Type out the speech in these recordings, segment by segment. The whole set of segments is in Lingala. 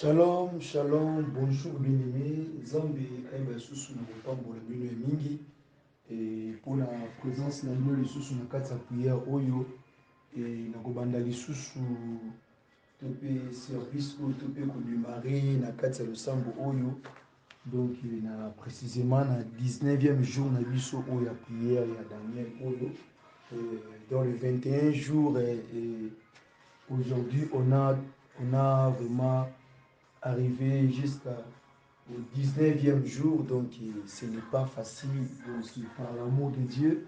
Shalom, shalom, bonjour bien-aimés. Zambi Kaiba Susu na Botambo la Bino et Mingi. Et pour la présence, na Bino les Susu na Katsa prière Oyo. Et na Gobanda les Susu Topé service ou Topé Kodumare na Katsa le Sambo Oyo. Donc, na précisément na 19e jour na Biso Oyo la prière et à Daniel Oyo. Dans le 21 jours, et aujourd'hui, on a vraiment arrivé jusqu'au 19e jour, donc ce n'est pas facile, donc par l'amour de Dieu.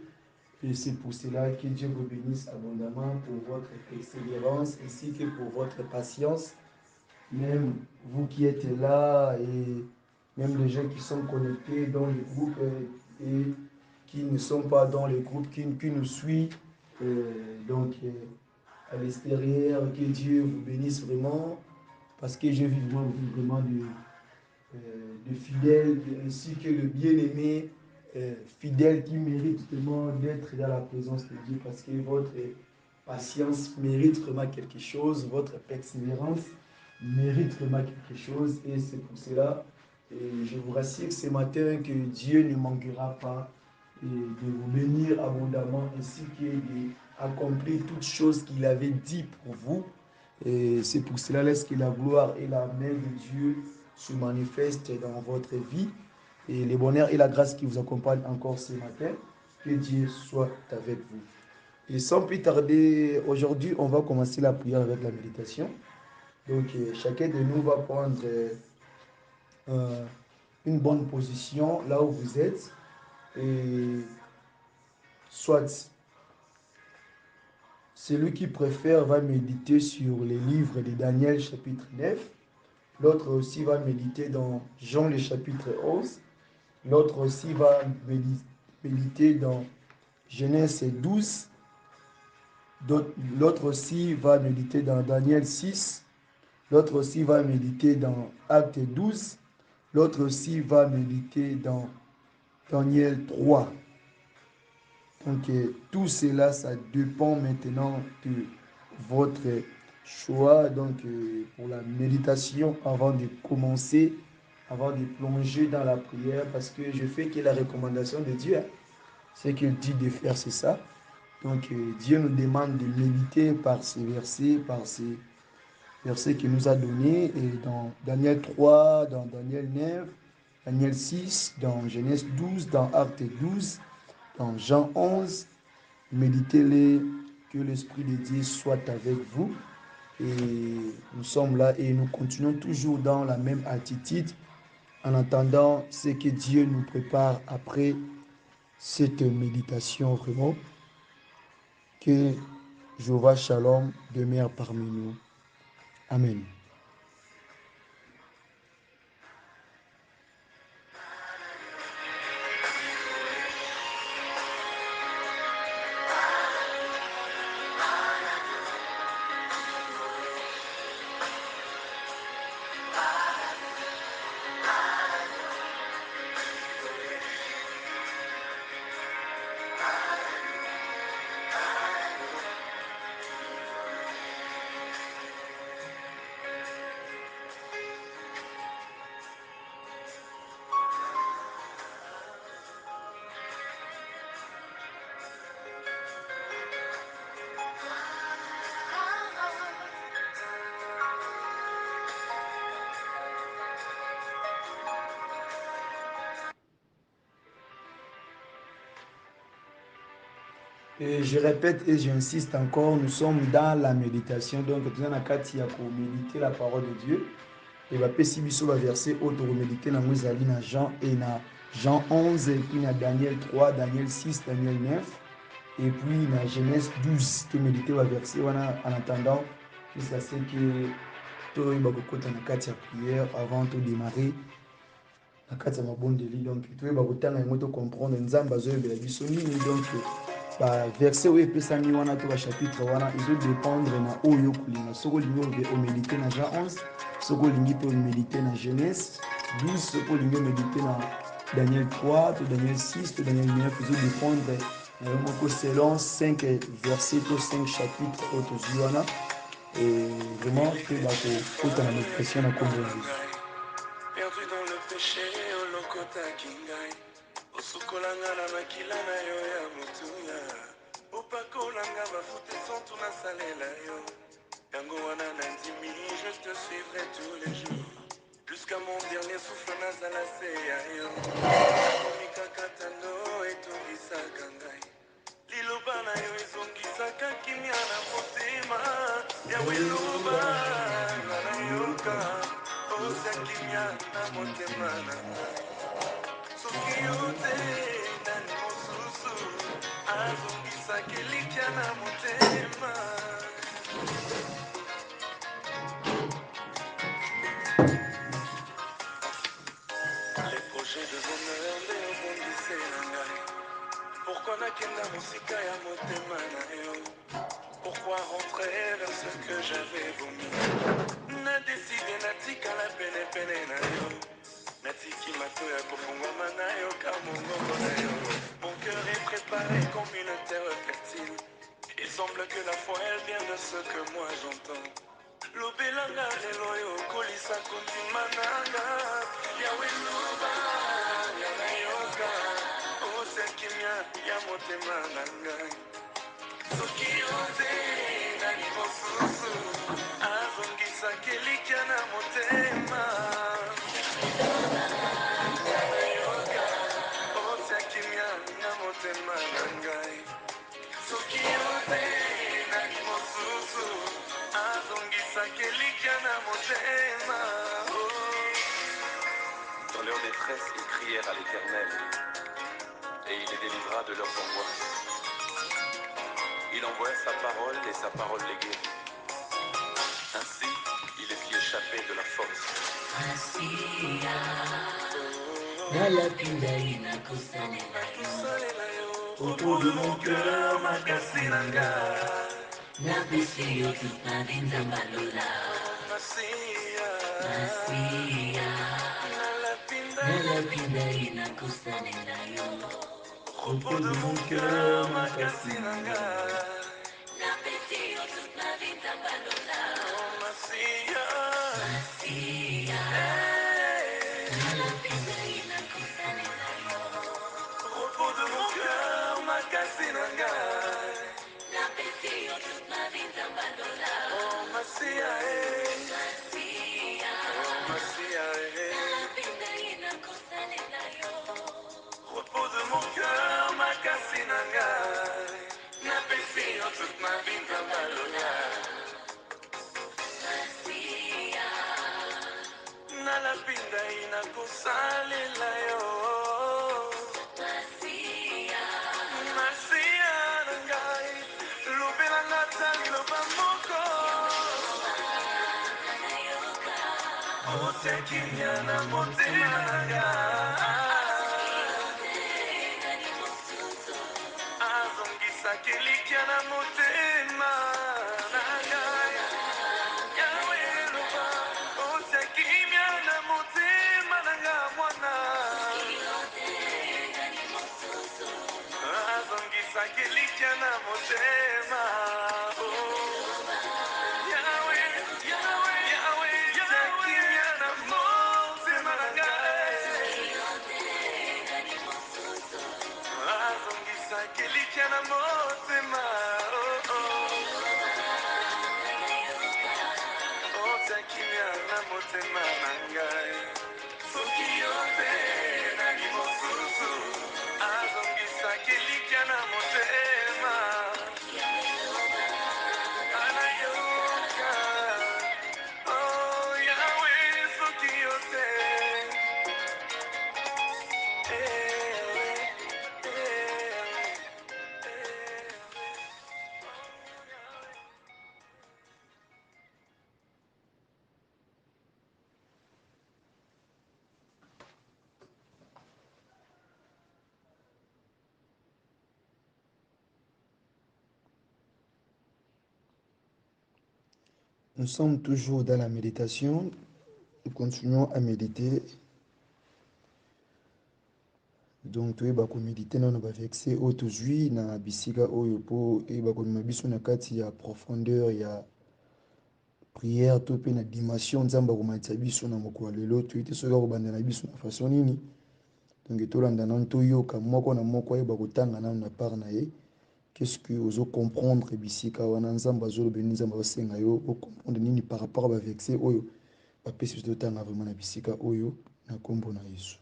Et c'est pour cela que Dieu vous bénisse abondamment pour votre persévérance ainsi que pour votre patience. Même vous qui êtes là et même les gens qui sont connectés dans le groupe et qui ne sont pas dans le groupe, qui nous suivent. Donc à l'extérieur, que Dieu vous bénisse vraiment. Parce que j'ai vu vraiment de fidèles, ainsi que le bien-aimé fidèle qui mérite vraiment d'être dans la présence de Dieu. Parce que votre patience mérite vraiment quelque chose, votre persévérance mérite vraiment quelque chose. Et c'est pour cela, je vous rassure ce matin que Dieu ne manquera pas de vous bénir abondamment, ainsi que d'accomplir toutes choses qu'il avait dit pour vous. Et c'est pour cela laisse que la gloire et la main de Dieu se manifestent dans votre vie. Et le bonheur et la grâce qui vous accompagnent encore ce matin, que Dieu soit avec vous. Et sans plus tarder, aujourd'hui, on va commencer la prière avec la méditation. Donc, chacun de nous va prendre une bonne position là où vous êtes. Et soit celui qui préfère va méditer sur les livres de Daniel chapitre 9. L'autre aussi va méditer dans Jean le chapitre 11. L'autre aussi va méditer dans Genèse 12. L'autre aussi va méditer dans Daniel 6. L'autre aussi va méditer dans Acte 12. L'autre aussi va méditer dans Daniel 3. Donc tout cela, ça dépend maintenant de votre choix. Donc pour la méditation, avant de commencer, avant de plonger dans la prière, parce que je fais que la recommandation de Dieu, c'est qu'il dit de faire, c'est ça. Donc Dieu nous demande de méditer par ces versets qu'il nous a donnés, et dans Daniel 3, dans Daniel 9, Daniel 6, dans Genèse 12, dans Acte 12, dans Jean 11. Méditez-les, que l'Esprit de Dieu soit avec vous. Et nous sommes là et nous continuons toujours dans la même attitude en attendant ce que Dieu nous prépare après cette méditation vraiment. Que Jéhovah Shalom demeure parmi nous. Amen. Et je répète et j'insiste encore, nous sommes dans la méditation. Donc, nous avons méditer la parole de Dieu. Et si biso va verset autre méditer dans Jean et dans Jean 11 et puis dans Daniel 3, Daniel 6, Daniel 9 et puis dans Genèse 12 qui méditer va verset en attendant jusqu'à ce que tout le monde na prière avant de démarrer na kati ya mabondeli. Donc tout le monde comprendre nzamba zo yebela biso nini. Donc verset oyo epesami wana to chapitre wana ezodépendre na oyo kolinga. Soki olingi omédite na Jean 11, soki olingi mpe omédite na Genèse 12, soki olingi omédite na Daniel 3 to Daniel 6 to Daniel 9, ezodépendre moko selon 5 versets to 5 chapitres oyo tozwi wana. vraiment toyeba kokota na méditation na kombo na Yesu. Perdu dans le péché, olokotaki ngai osukolanga na makila na yo ya motuya opakolanga bafute santu nasalela yo yango wana nandimi je te suivrai tous les jours jusqu'à mon dernier souffle nazala se ya yo omikakatano etongisaka ngai liloba na yo ezongisaka kimia na motema yawe eloba nga nayoka oza kimia na motema na ngai soki yo te nani mosusu azongisaka elikya na motema. Les projets de bonheur nde obongisela ngai pourquoi nakenda mosika ya motema na yo pourquoi rentrer vers ce que j'avais vomi nadeside natikala penepene na yo natiki mato ya kofungwama na yo ka mongongo na yo mon cœur est préparé comme une terre fertile il semble que la foi elle vient de ce que moi j'entends lobelanga lelo yo kolisa kontima nanga yawe loba ya nayoka osekimia ya motema na ngai soki yo te nani mosusu azongisaka elikya na motema nga nayoka otia kimia na motema na ngai soki yo te nani mosusu azongisaka elikya na motema. Dans leur détresse, ils crièrent à l'Éternel, et il les délivra de leurs angoisses. Il envoya sa parole, et sa parole les guérit. Ainsi, il les fit échapper de la force. Au fond de mon cœur, ma casinanga. Napesi otupa ninzambalola. Nalapinda inakusanela yo. Au fond de mon cœur, ma casinanga. Napesi otupa ninzambalola. Masia. Nalapinda inakusanela yo. Repos de mon cœur, ma casinanga. Napesi otupa ninzambalola. Oh, Masia, Masia, Nalapinda inakusanela yo. Repos de mon cœur, ma casinanga. Napesi toute ma vie nzambalola. Nalapinda inakusalela yo. Masia nangai, lupelanga tali loba moko. Osekinya na motema nangai. Azongisaka elikya na motema nangai. Yawe loba, osekimia na motema nanga mwana. Azongisaka elikya na motema. Yawe, Yawe, Yawe, osekimia na motema nangai. Azongisaka elikya na motema. Osekimia na motema nangai. Soki yo te nani mosusu azongisaka elikya na motema anayoka. Oh, Yawe, soki yo te. Nous sommes toujours dans la méditation. Nous continuons à méditer. Donc toyeba koméditer na baverset oyo tozwi na bisika oyo mpo eyeba kondima biso na kati ya profondeur prière to mpe na dimension nzambe akomatisa biso na mokolo ya lelo toyebi te soki akobanda na biso na façon nini. Donc tolanda nanu toyoka moko na moko ayeba kotanga nanu na part na ye qu'est-ce que ozocomprendre bisika wana nzambe azoloba nini nzambe azosenga yo ocomprendre nini par rapport à baverse oyo bapesi biso totanga vraiment na bisika oyo na nkombo na yesu.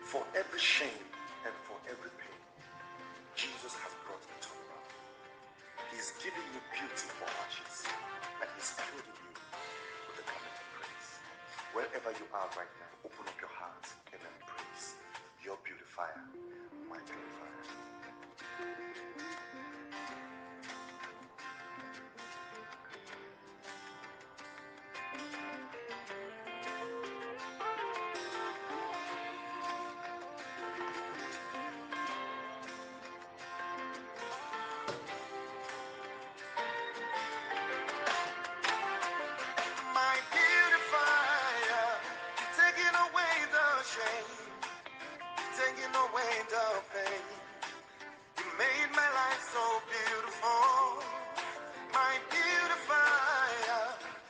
For every shame and for every pain, Jesus has brought a turnaround. He's giving you beauty for ashes, and He's clothing you with the garment of praise. Wherever you are right now, open up your heart and embrace your beautifier, my beautifier. My beautifier, you're taking away the shame, you're taking away the pain. You made my life so beautiful. My beautifier,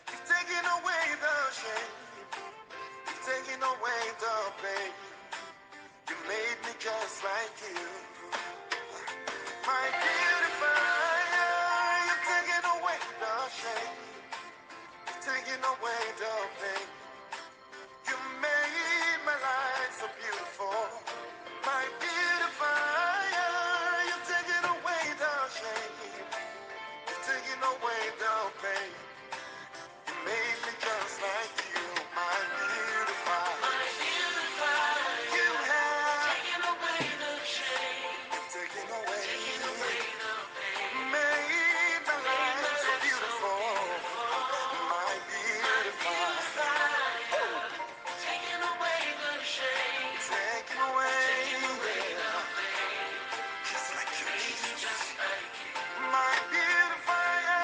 you've taken away the shame, you've taken away the pain. You made me just like you. My beautifier, you've taken away the shame, you've taken away the pain. You made my life so beautiful. My beautifier, you've taken away the shame, you've taken away the pain. You made me just like you, my beautifier. My beautifier, you have taken away the shame, you've taken away the pain. Made my life so beautiful. My beautifier, taking away the shame, taking away the pain. Just like you, Jesus. My beautifier,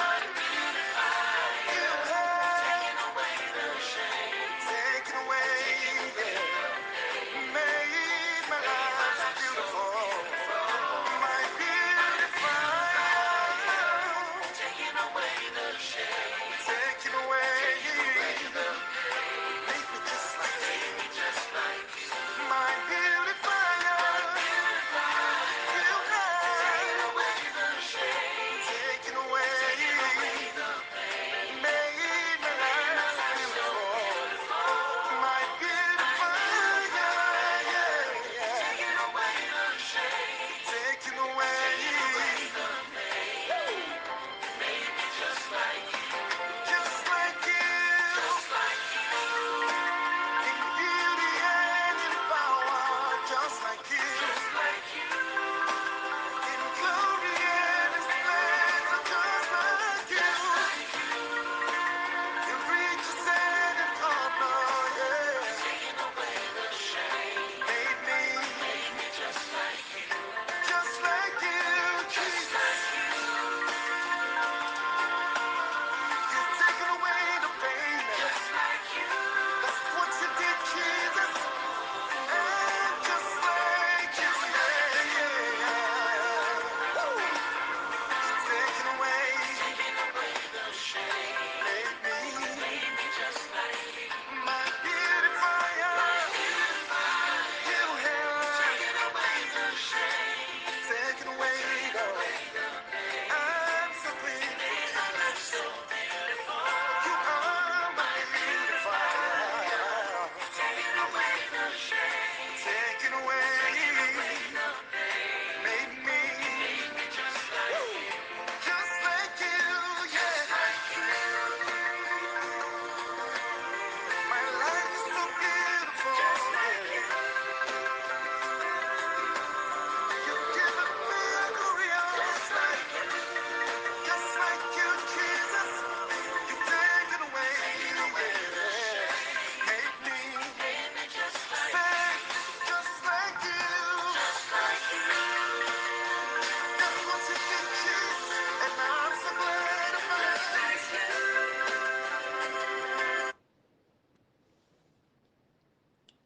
you have taken away the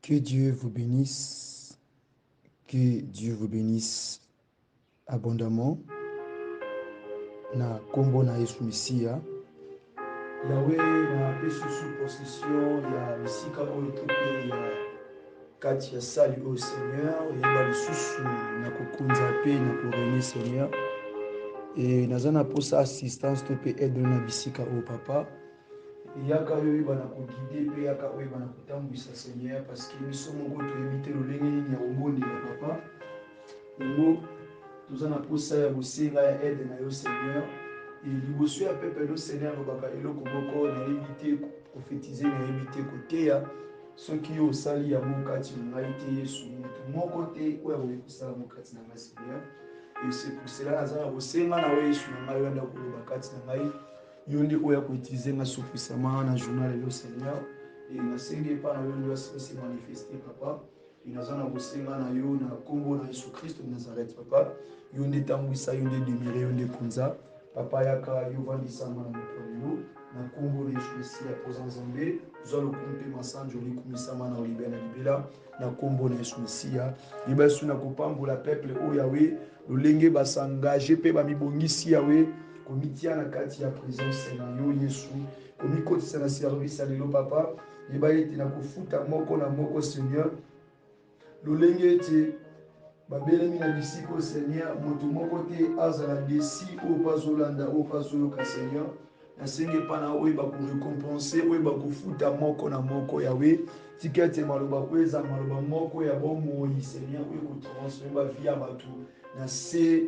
Que Dieu vous bénisse. Que Dieu vous bénisse abondamment. Na kombo na Yesu Messiah. Yahweh na pesi sous possession ya misika oyo tope ya kati ya sali au Seigneur yeba lisusu na kokonza pe na korene Seigneur et naza na posa assistance tope aide na bisika au papa yaka oyo yeba na koguide pe yaka oyo yeba na kotambwisa Seigneur parce que biso moko toyebi te lolenge nini ya omboni ya papa yango toza na posa ya bosenga ya aide na yo Seigneur et liboso ya peuple do Seigneur lobaka eloko moko nayebi te prophétiser nayebi te koteya soki yo osali yango kati na ngai te Yesu moto moko te oyo akoki kosala yango kati na ngai Seigneur et c'est pour cela naza na bosenga na yo Yesu na ngai oyo anda koloba kati na ngai yo nde oyo akoutilize nga so puissamment na journal yo Seigneur et nasengi epa na yo nde asi manifester papa et naza na bosenga na yo na kombo na Yesu Christ de Nazareth papa yo nde tambwisa yo nde demire yo nde konza papa yaka yo vandisama na mokolo na kombo na Yesu Mesiya poza nzambe zwa lokumu mpe masanjo likumisama na olibela na libela na kombo na Yesu Mesiya yeba yesu na kopambola peuple oyo yawe lolenge basangage mpe bamibongisi yawe komitia na kati ya présence na yo Yesu komikotisa na service ya lelo papa yeba ete na kofuta moko na moko Seigneur lolenge ete babelemi na bisiko Seigneur moto moko te azala desi oyo bazolanda oyo bazoyoka Seigneur nasengi epa na oyo bakorekompense oyo bakofuta moko na moko yawe tika ete maloba oyo eza maloba moko ya bomoi Seigneur oyo kotransforme bavie ya bato na se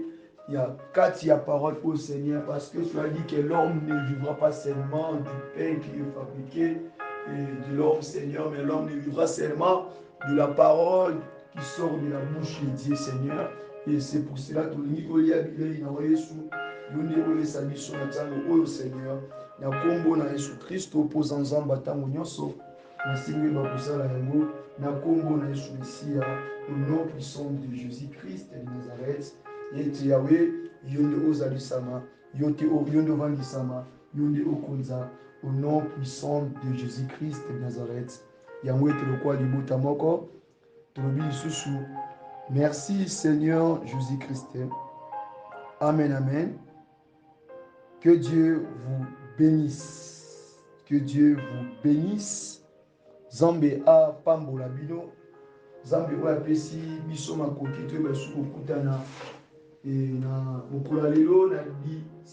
ya kati ya parole au Seigneur parce que tu as dit que l'homme ne vivra pas seulement du pain qui est fabriqué de l'homme Seigneur mais l'homme ne vivra seulement de la parole qui sort de la bouche de Dieu Seigneur et c'est pour cela que nous avons Yesu yonde oyo esa biso na ntango oyo Seigneur na kombo na Yesu Christ opoza nzamba ntango nyonso nasengi bakosala yango na kombo na Yesu Mesiya au nom puissant de Jésus-Christ de Nazareth ete yawe yonde ozalisama yonde ovandisama yonde okonza au nom puissant de Jésus-Christ de Nazareth yango ete lokwa libota moko tolobi lisusu merci Seigneur Jésus-Christ amen amen. Que Dieu vous bénisse. Que Dieu vous bénisse. Zambe a pambola bino. Zambe oya pesi biso makoki to basu kokutana na mokolo lelo na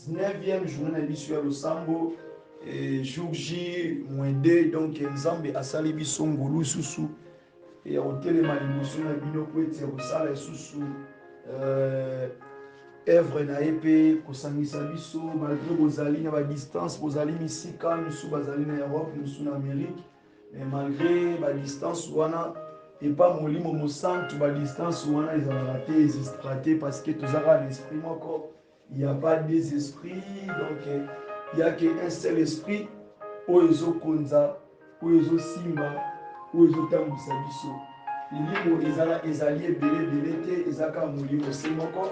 19e journée na biso ya losambo jour J -2 donc Zambe asali biso ngolu susu et otelema liboso na bino po ete kosala susu œuvre na épée kosangisa biso malgré bozali na ba distance bozali misika misu bazali na Europe misu na Amérique mais malgré ba distance wana et pas molimo mosantu ba distance wana ezalaka te existera parce que tozaka l'esprit moko il y a pas deux esprits donc il y a qu'un seul esprit oyo ezokonza oyo ezosimba oyo ezotambwisa biso elimo ezali ebele te ezaka molimo se moko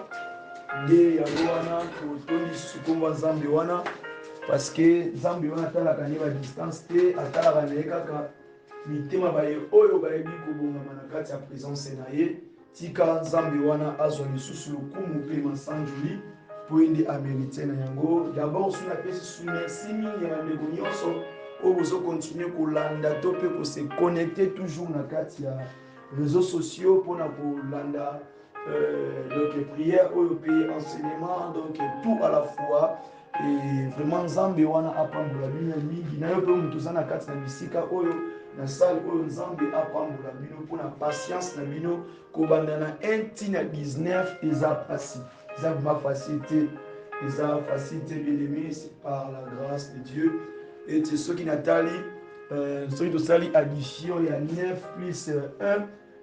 nde yango wana totondi lisusu komba nzambe wana parce que nzambe wana atalaka ne badistance te atalaka na ye kaka mitema baye oyo bayebi kobongama na kati ya présence na ye tika nzambe wana azwa lisusu lokumu mpe masanjoli po ye nde amérite na yango d'abord so napesi su merci mingi ya bandeko nyonso oyo bozokontinue kolanda to mpe kose connecte toujours na kati ya réseaux sociaux mpona kolanda donc prière oyo pe enseignement donc tout à la fois et vraiment nzambe wana apambola bino mingi na yo mpe moto oza na kati na bisika oyo na salle oyo nzambe apambola bino mpona patience na bino kobanda na 1 ntina 19 eza pasi eza vraiment facile te eza facile te bien-aimé c'est par la grâce de Dieu et soki natali soki tosali addition ya 9 plus 1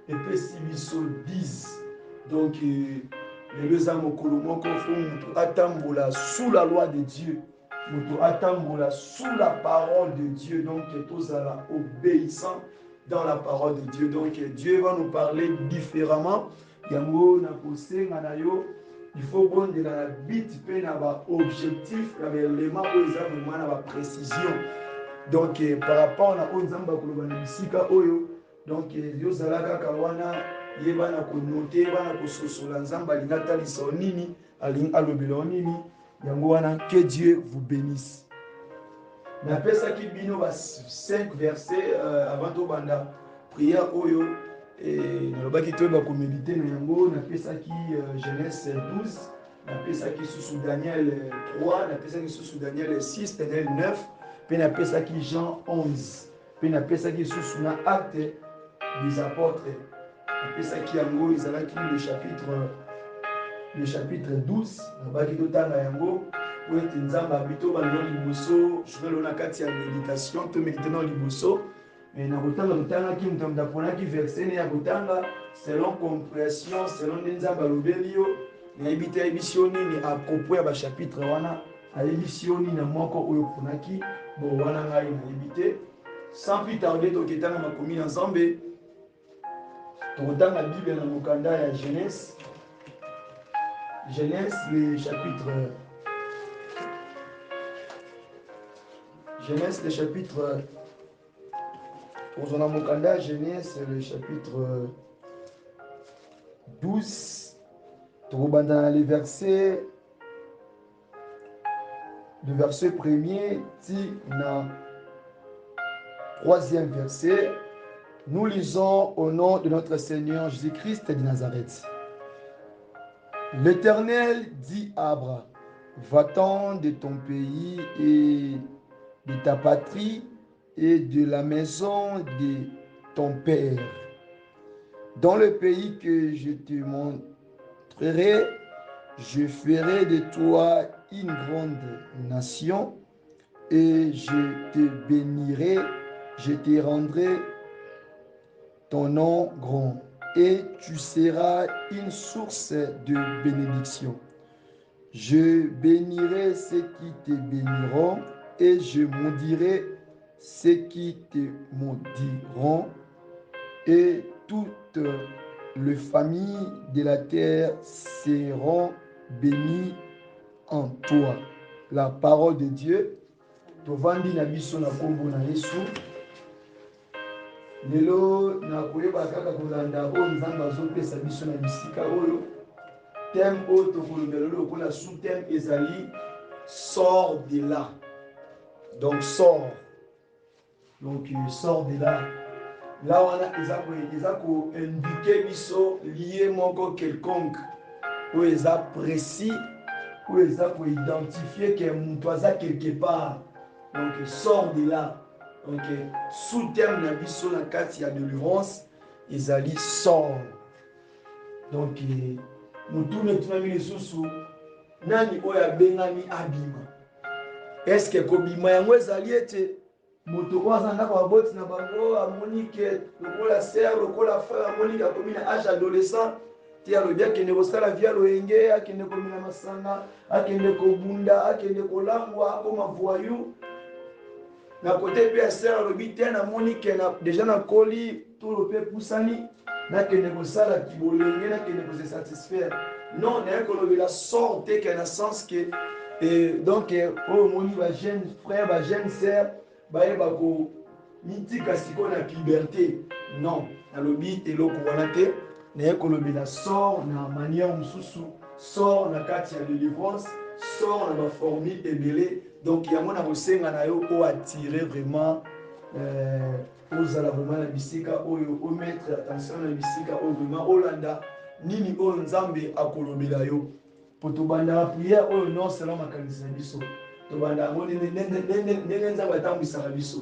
epesi biso 10 donc lelo eza mokolo moko fo moto atambola sous la loi de Dieu moto atambola sous la parole de Dieu donc tozala obéissant dans la parole de Dieu donc Dieu va nous parler différemment yango na kosenga na yo il faut bondela na bit mpe na baobjectif na baélément oyo eza vraiment na baprécision donc par rapport na oyo nzambe akoloba na bisika oyo donc yozala kaka wana ye bana konote bana kososola nzambe alingi atalisa yo nini alingi alobela yo nini yango wana. Que Dieu vous bénisse. Napesaki bino ba 5 versets avant tobanda prière oyo nalobaki toyeba komédite na yango. Napesaki Genèse 12, napesaki susu Daniel 3, napesaki susu Daniel 6, Daniel 9, mpe napesaki Jean 11, mpe napesaki susu na Acte des Apôtres. Napesaki yango ezalaki le chapitre 12. Nabaki totanga yango po ete nzambe abito bando liboso journal na kati ya méditation to méditer na liboso. Na kotanga totangaki moto aponaki verset ne ya kotanga selon compréhension selon nde nzambe alobeli yo. Nayebi te ayebisi yo nini à propos ya bachapitre wana, ayebisi yo nini na moko oyo oponaki bo wana ngai nayebi te. Sans plus tarder toketanga makomi na nzambe tokotanga Bible na mokanda ya Genèse. Genèse le chapitre on a mokanda Genèse le chapitre 12. Tokobanda le verset premier ti na 3e verset. Nous lisons au nom de notre Seigneur Jésus-Christ de Nazareth. L'Éternel dit à Abraham, va-t'en de ton pays et de ta patrie et de la maison de ton père, dans le pays que je te montrerai. Je ferai de toi une grande nation et je te bénirai, je te rendrai ton nom grand et tu seras une source de bénédiction. Je bénirai ceux qui te béniront et je maudirai ceux qui te maudiront, et toutes les familles de la terre seront bénies en toi. La parole de Dieu. Tovandi na biso na kombo na Yesu. Lelo na koyeba kaka kolanda o nzamba azopesa biso na bisika oyo. Thème oyo tokolobela lelo kola sous-thème ezali sort de là. Donc sort. Donc sort de là. Là wana eza ko indiquer biso lié moko quelconque ou eza précis ou eza ko identifier que mutu aza quelque part. Donc sort de là. Donc sous-terme na biso na kati ya délivrance ezali sort. Donc mutu netunami lisusu nani oyo abengami abima. Est-ce que kobima yango ezali ete moto oyo aza ndako baboti na bango amoni ke lokola sere lokola frère amoni ke akomi na age adolescent te alobi akende kosala via loyenge, akende komela masanga, akende kobunda, akende kolangwa, akoma voyou. Na kote pe ya sere alobi te namoni ke deja nakoli tolo pe pusani nakende kosala kibolenge, nakende kose satisfaire. Non, naye kolobela sort te ke na sens ke donc oyo omoni ba jeune frère ba jeune sere bayeba ko mitika siko na liberté. Non, nalobi eloko wana te, naye kolobela sort na manière mosusu, sort na kati ya délivrance, sort na baformule ebele. Donc yango na kosenga na yo o attirer vraiment ozala vraiment na bisika oyo o mettre attention na bisika oyo vraiment olanda nini oyo nzambe akolobela yo. Po tobanda prière oyo non selon makanisi na biso. Tobanda yango ndenge nzambe atambwisaka biso.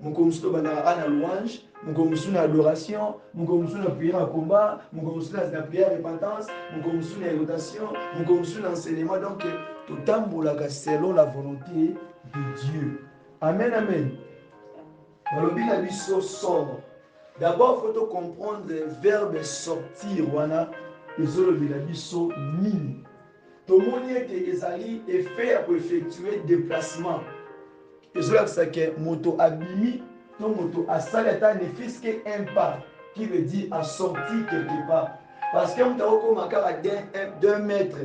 Moko mosusu tobandaka ana louange, moko mosusu na adoration, moko mosusu na prière ya combat, moko mosusu na prière repentance, moko mosusu na exhortation, moko mosusu na enseignement. Donc totambolaka selon la volonté de Dieu. Amen, amen. Balobi na biso sort. D'abord faut comprendre le verbe sortir wana ezolobela biso nini. Tomoni ete ezali effet ya koeffectuer déplacement. Ezolakisa ke moto abimi to moto asali ata ne fût-ce que un pas, qui veut dire à sortir quelque part. Parce que moto akokoma kaka d'un mètre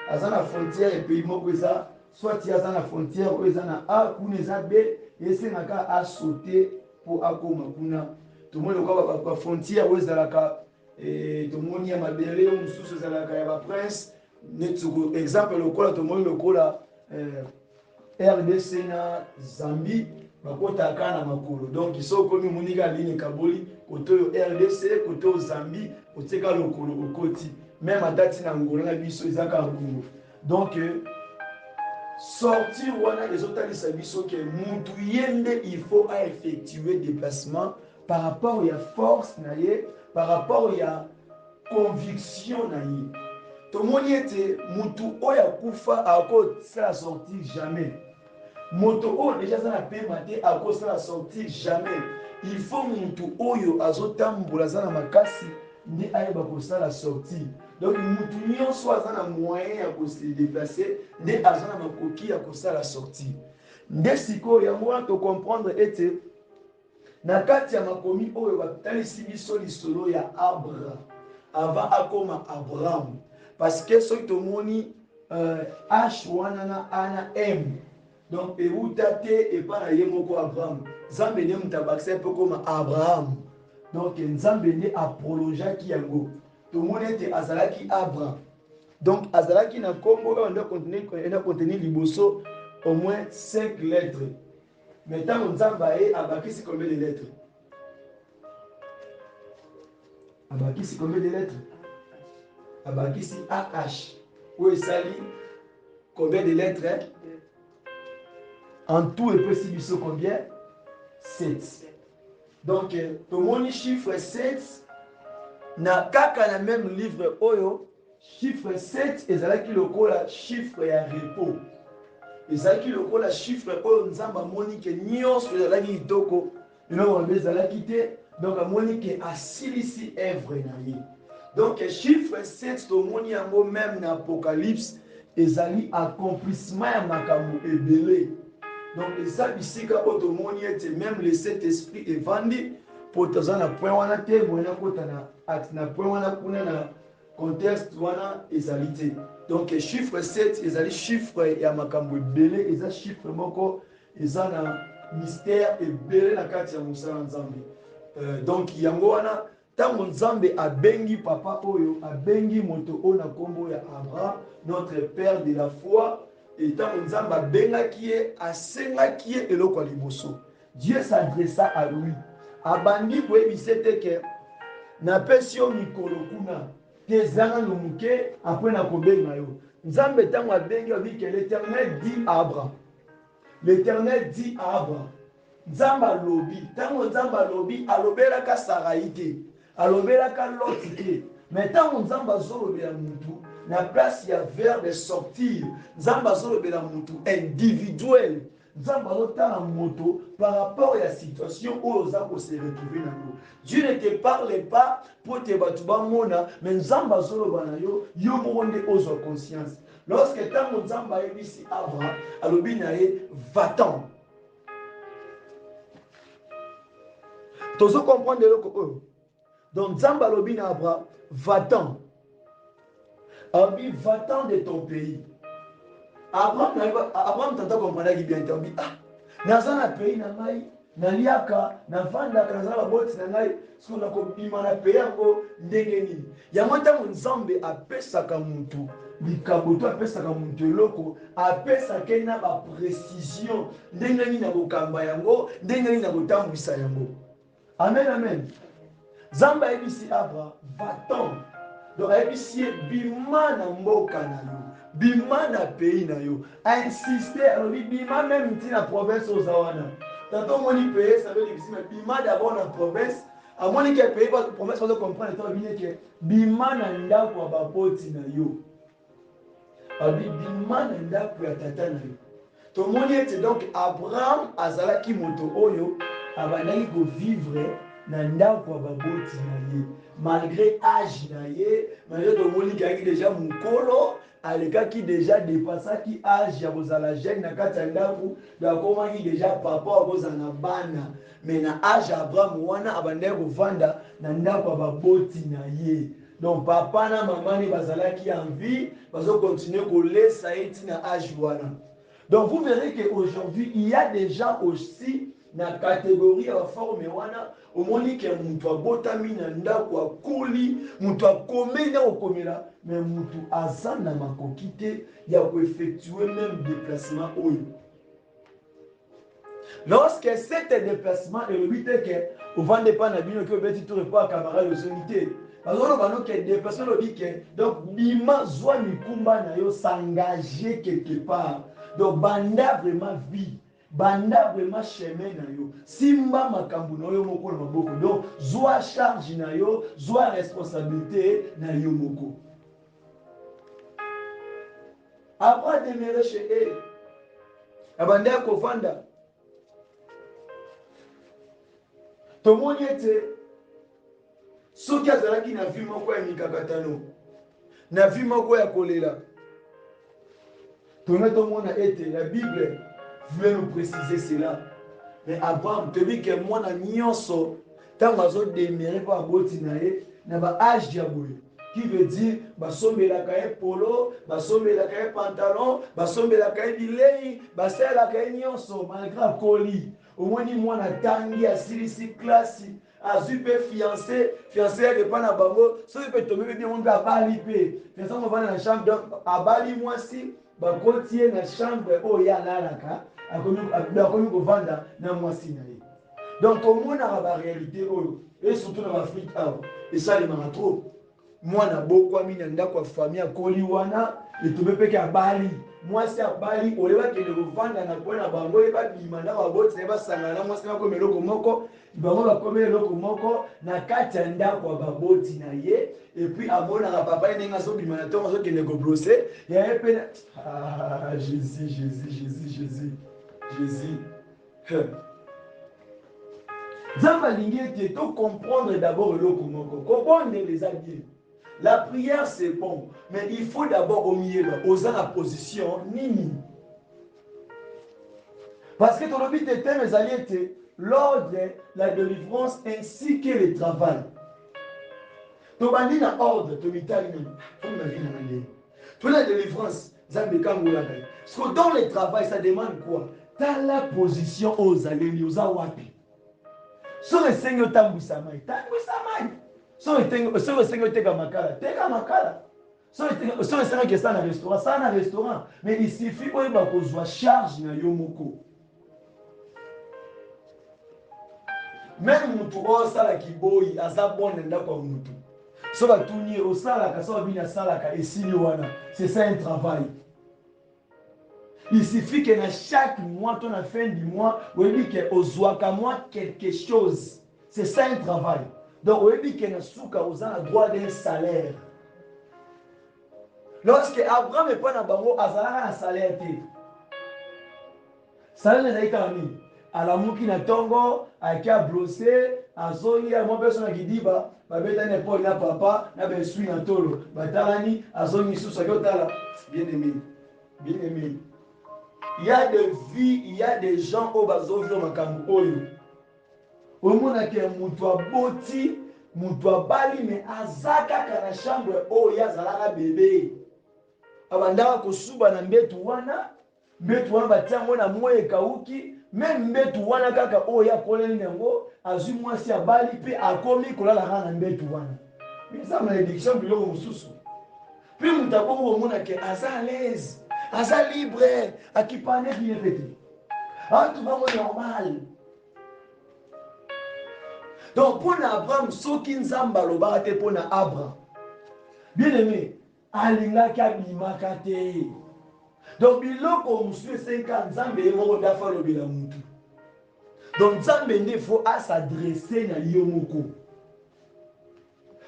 aza na frontière epai moko eza soit aza na frontière oyo eza na A kuna eza B esengaka asauter mpo akoma kuna. tomoni lokola bafrontière oyo ezalaka tomoni ya mabele mosusu ezalaka ya baprince neti exemple lokola tomoni lokola RDC na Zambie bakotaka na makolo donc iso komi monika ligne kaboli kote oyo RDC kote oyo Zambie oteka lokolo okoti même atati na Angola na biso ezaka Congo donc sortir wana ezotalisa biso ke mutu yende il faut à effectuer déplacement par rapport à force na ye par rapport à conviction na ye tomoni ete mutu oyo akufa akosala sortir jamais moto oyo déjà aza na pema te akosala sortir jamais il faut mutu oyo azotambola aza na makasi nde ayeba kosala sortir donc mutu nyonso aza na moyen ya kose déplacer nde aza na makoki ya kosala sortir nde sikoyo yango wana tocomprendre ete na kati ya makomi oyo batalisi biso lisolo ya Abraham avant akoma Abraham parce que soki tomoni H wana na A na M donc euta te epa na ye moko Abraham nzambe nde mutu abakisa mpe koma Abraham donc nzambe nde aprolongeaki yango tomoni ete azalaki Abraham donc azalaki na nkombo oyo enda contenir liboso au moins 5 lettres mais ntango nzambe aye abakisi combien de lettres abakisi combien de lettres abakisi AH oyo esali combien de lettres hein? En tout epesi biso combien 7 donc tomoni chiffre 7 na kaka na même livre oyo chiffre 7 ezalaki lokola chiffre ya repos ezalaki lokola chiffre oyo nzambe amoni ke nyonso ezalaki kitoko eloko mabe ezalaki te donc amoni ke asilisi œuvre na ye donc chiffre 7 tomoni yango même na apocalypse ezali accomplissement ya makambo ebele donc eza bisika oyo tomoni ete même le Saint Esprit evandi po toza na point wana te boyena kota na point wana kuna na contexte wana ezali te donc chiffre 7 ezali chiffre ya makambo ebele eza chiffre moko eza na mystère ebele na kati ya mosala nzambe donc yango wana ntango nzambe abengi papa oyo abengi moto oyo na nkombo ya Abraham notre père de la foi etango nzambe abengaki ye asengaki ye eloko ya liboso Dieu s'adressa à lui abandi koyebisa ete ke napesi yo mikolo kuna te ezanga no moke apres na kobenga yo nzambe ntango abengi abiki l'Éternel dit à Abraham l'Éternel dit à Abraham nzambe alobi ntango nzambe alobi alobelaka Sarai te alobelaka Loti te mais ntango nzambe azolobela mutu na place ya verbe sortir nzambe azolobela mutu individuel nzambe azotala moto par rapport à la situation oyo oza kose retrouver nango Dieu ne te parle pas pour te batu bamona mais nzambe azoloba na yo yo moko nde ozwa conscience lorsque ntango nzambe ayebisi Abraham alobi na ye va-t'en tozo comprendre eloko oyo donc nzambe alobi na Abraham va-t'en alobi va-t'en de ton pays Abraham tanta comprendaki bien te alobi naza na pays na ngai naliaka navandaka naza na baboti na ngai soki nakobima na pays yango ndenge nini yango ntango nzambe apesaka mutu likambo to apesaka mutu eloko apesaka na baprécision ndenge nini nakokamba yango ndenge nini nakotambwisa yango amen amen nzambe ayebisi Abraham va-t'en donc ayebisi ye bima na mboka na yo bima na pays na yo insiste alobi bima même ntina province oza wana tanto omoni pays ça veut dire mais bima d'abord na province amoni ke pays province ozo comprendre to bine ke bima na ndako ya baboti na yo alobi bima na ndako ya tata na yo tomoni ete donc Abraham azalaki moto oyo abandaki kovivre na ndako ya baboti na ye malgré âge na ye malgré tomoni kaki déjà mokolo alekaki déjà dépassaki âge ya kozala jeune na kati ya ndako akomaki déjà papa akozala na bana mais na âge ya Abraham wana abandaki kovanda na ndako ya baboti na ye donc papa na mama ne bazalaki en vie bazokontinue kolesa ye ntina âge wana donc vous verrez qu'aujourd'hui il y a des gens aussi na catégorie ya forme wana omoni ke mutu abotami na ndako akoli mutu akomeli na kokomela mais mutu aza na makoki te ya koeffectue même déplacement oyo. Lorsque cet déplacement est le que au vent pas na bino que beti tout repas camarade de solité parce que le déplacement le dit que donc bima zwa mikumba na yo s'engager quelque part donc banda vraiment vie banda vraiment chemin na yo simba makambu na yo moko na maboko donc zwa charge na yo zwa responsabilité na yo moko après demeurer chez eux abanda ko vanda tomoni ete soki azalaki na vie moko ya mikakatano na vie moko ya kolela tona tomona ete la Bible voulait nous préciser cela mais Abraham te dit que mwana nyonso ntango azodemere mpo aboti na ye na baage ya boye qui veut dire basombelaka ye polo basombelaka ye pantalon basombelaka ye bilei basalelaka ye nyonso malgré akoli omoni mwana tangi asilisi klasi azwi mpe fiancé yake mpa na bango soki mpe tombe mpe biongo mpe abali mpe fiancé ngo vanda na chambre donc abali mwasi bakoti ye na chambre oyo ye alalaka akomi kovanda na mwasi na ye donc tomonaka baréalité oyo et surtout na baafrike awa esalemaka trop mwana bokwami na ndako ya famille akoli wana etombe mpeke abali mwasi abali olebakende kovanda na kwe na bango oyeba bima ndako aboti na ye basangana na mwasi bakoma eloko moko bango bakoma eloko moko na kati ya ndako ya baboti na ye epuis amonaka papa ye ndenge azobima na ntongo azokende kobrose yaye mpe jésus nzambe alingi ete tocomprendre d'abord eloko moko kobondela eza bien. La prière c'est bon, mais il faut d'abord au milieu, aux la position nini. Parce que ton but était mes alliés, l'ordre, la délivrance ainsi que le travail. Ton bandit na ordre, ton mitali la délivrance, ça me camboula. Parce que dans le travail, ça demande quoi? T'as la position aux alliés, aux awapi. Sur les seigneurs tambousamai. So esengo teka makala so esengo ke ça na restaurant mais il suffit oyeba kozwa charge na yo moko même mutu osalaki boyi aza bon na ndako ya mutu so batuni osalaka so babini asalaka esili wana c'est ça un travail. Il suffit que na chaque mois ton à fin du mois oyebi ke ozwaka moi quelque chose, c'est ça un travail. Donc, oyebi ke na suka oza na droit d'un salaire. Lorsque Abraham est pas na bango azalaka na salaire te. Salaire ezali kaka nini? Alamuki na tongo, ayaki ablose, azongi ya mwa personne akidiba, babeta na épaule na papa, na besui na tolo. Batalani, azongi susu aki otala. Bien aimé. Bien aimé. Il y a des vies, il y a des gens au bazovio makambo oyo. Omona ke mutu aboti mutu abali me azaka kana chambre oyo azalaka bebe abandaka kosuba na mbetu wana batiango na moyo ekauki me mbetu wana kaka oyo akoleli yango azwi mwasi abali mpe akomi kolalaka na mbetu wana eza malédiction biloko mosusu mpe mutu abongo bomona ke aza à l'aise aza libre akipane rien pete atubango normal. Donc pour Abraham, ce qui nous a balobate pour Abraham. Bien aimé, alingaki abimaka te. Donc biloko mususu 50 nzambe yemo dafa lobela mutu. Donc nzambe nde faut s'adresser na yo moko.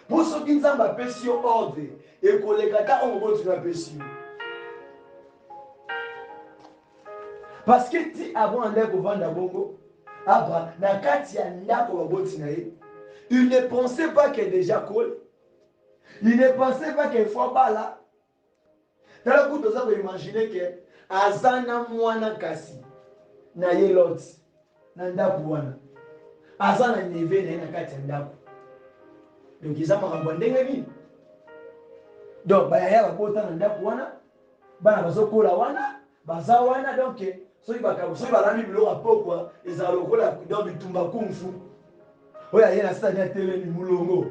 Pour ce qui nzambe apesi yo ordre et koleka ta ongo tu apesi yo. Parce que ti avant ande ko vanda bongo Abraham, na kati ya ndako baboti na ye, il ne pensait pas que déjà cool. Il ne pensait pas qu'il faut bala. Tala kuto za imaginer que azana mwana kasi na ye lot na ndako wana. Azana neve na ye na kati ya ndako. Donc ils ont makambo ndenge nini? Donc ba ya babota na ndako wana, bana bazokola wana, bazawana donc soki balami biloko apokwa ezala lokola dans bitumba kung fu oyo aye na stade atelemi mulongo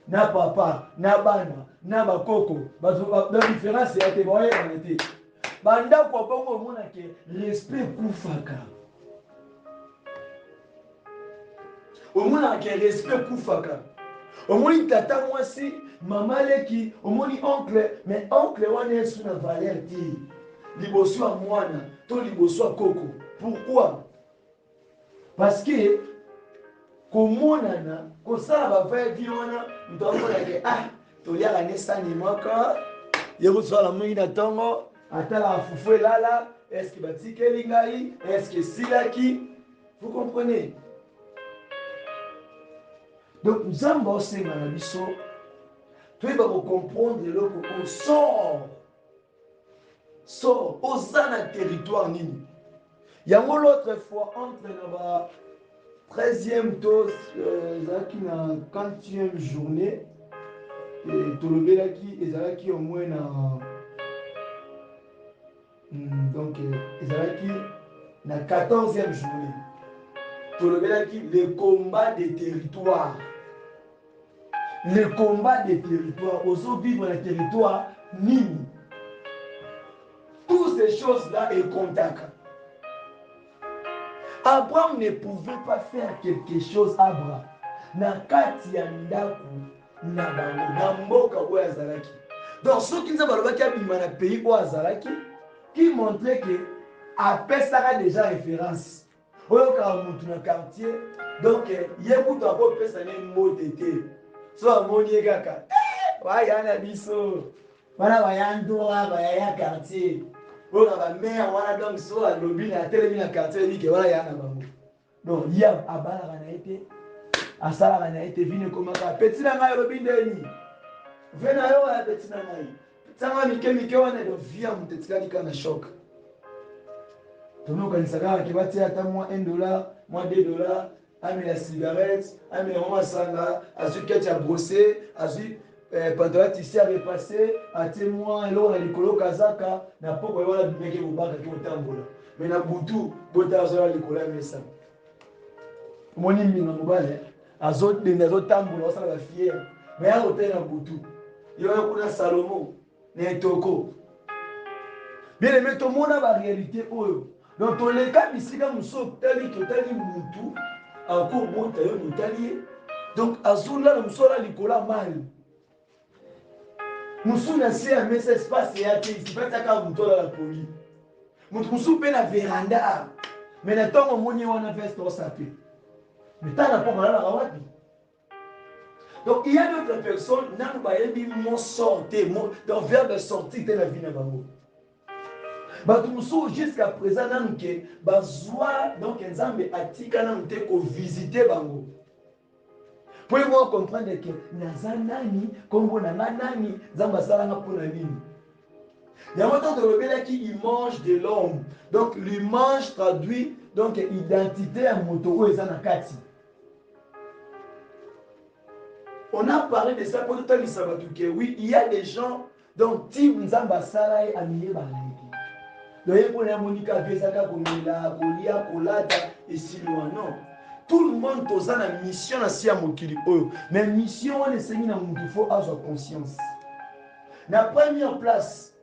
na papa na bana na bakoko na différence ya te baoyebana te bandako bongo omonake respect kufaka omonake respect kufaka omoni tata mwasi mama leki omoni oncle mais oncle wana esu na valeur te liboso ya mwana to liboso ya koko. Pourquoi? Parce que komonana kosala bavaevi wana mtoamonake toliaka ne sani moko ye kosala mingi na ntongo atala fufu elala eske batikeli ngai eske silaki. Vous comprenez? Donc nzambe osenga na biso toyeba kocomprendre eloko sort oza na territoire nini yango. L'autre fois entre na 13e to ezalaki na 40e journée tolobelaki ezalaki au moins na donc ezalaki na 14e journée tolobelaki le combat des territoires. Le combat des territoires ozo vivre na territoire nini. Toutes ces choses là et contact. Abraham ne pouvait pas faire quelque chose. Abraham na kati ya ndaku na bango na mboka oyo azalaki. Donc soki nzambe alobaki abima na pays oyo azalaki qui montrait que apesaka déjà référence oyo kaka mutu na quartier. Donc ye kutu akopesa ne mbote te so amoni ye kaka waya na biso wana bayandora bayaya quartier oyo bamere wana. Donc so alobi na atelemi na quartier ebike wana ya na bango. Donc ye abalaka na ye te asalaka na ye te vine komaka peti na ngai olobi ndeni ve na yo ya peti na ngai ntango mike wana do via moto etikali kaka na shok. Tonokanisaka kaka ke batia ata mwa $1 mwa $2 amela cigarette amela mwa masanga azwi keti ya brosser azwi pantalon tisi arepasse atie mwa eloko na likolo kazaka na poko ye wana bimeki kobaka ki kotambola me na butu bota azola likolo ya mesa. Omoni mbinga mobale azodende azotambola osala bafiere me ya kotali na butu yoyo kuna Salomo na etoko. Bien aimé tomona baréalité oyo donc toleka bisika mosusu totali mutu akobota yo motali ye donc azolala mosusu ala likolo ya mali mosusu na se ya mesa espace ya te isipatiaka motu olala poli motu mosusu mpe na veranda me na ntongo omoni wana veste osape me tana mpo balalaka wapi. Donc il y a d'autres personnes nanu bayebi mo sorte donc verbe sortir te na vie na bango. Bato mosusu jusqu'à présent nanu ke bazwa donc nzambe atika nanu te kovisite bango po mo comprendre que naza nani kombo na nga nani nzambe asalanga mpona nini. Yango ntango tolobelaki image de l'homme donc l'image traduit donc identité ya moto oyo eza na kati. On a parlé de ça pour tout le temps. Oui, il y a des gens donc type nzambe asala ye amiye balaiki donc pour la monika vezaka komela kolia kolata esilwa non. Tout le monde toza na mission na sia mokili oyo mais mission wana esengi na mutu fo azwa conscience. Na première place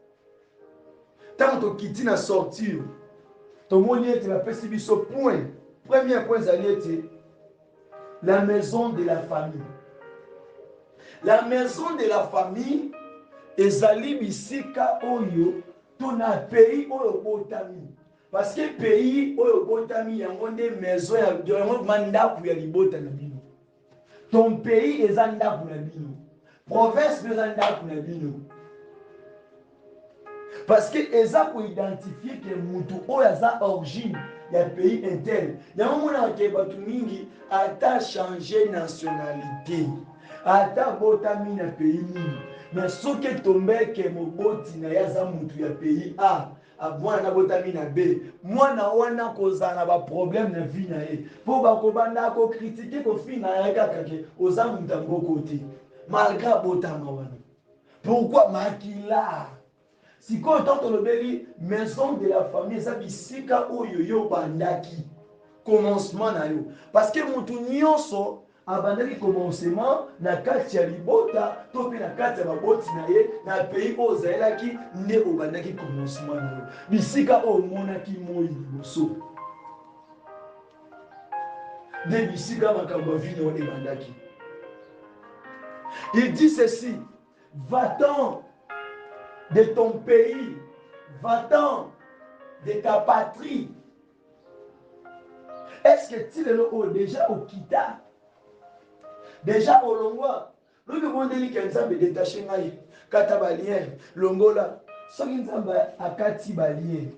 tant tokiti na sortir tomoni ete bapesi biso point. Premier point ezali ete la maison de la famille. La maison de la famille ezali bisika oyo tona pays oyo botami parce que pays oyo botami yango nde maison ya yango mandaku ya libota na bino. Ton pays eza ndaku na bino, province eza ndaku na bino parce que eza ko identifier que mutu oyo aza origine ya pays intel. Yango mona ke batu mingi ata changer nationalité ata botami na pays nini mais soki tombeke moboti na yaza mutu ya pays A mwana na botami na B mwana wana kozala na baproblème na vie na ye mpo bakobanda kokritike kofina ya kaka ke oza mutu ya mboko te malgré botama wana. Pourquoi makila sikoyo ntango tolobeli maison de la famille eza bisika oyo yo bandaki commencement na yo parce que motu nyonso abandaki commencement na kati ya libota to mpe na kati ya baboti na ye na pays oyo ozalelaki nde obandaki commencement na yo bisika oyo omonaki moi liboso nde bisika makambo ya vino ebandaki. Il dit ceci: va-t'en de ton pays, va-t'en de ta patrie. Est-ce que tu es déjà au Kita? Déjà au Longwa? Nous devons dire que nous avons détaché Maï, Katabalien, Longola. Ce qui nous a Kati Balien.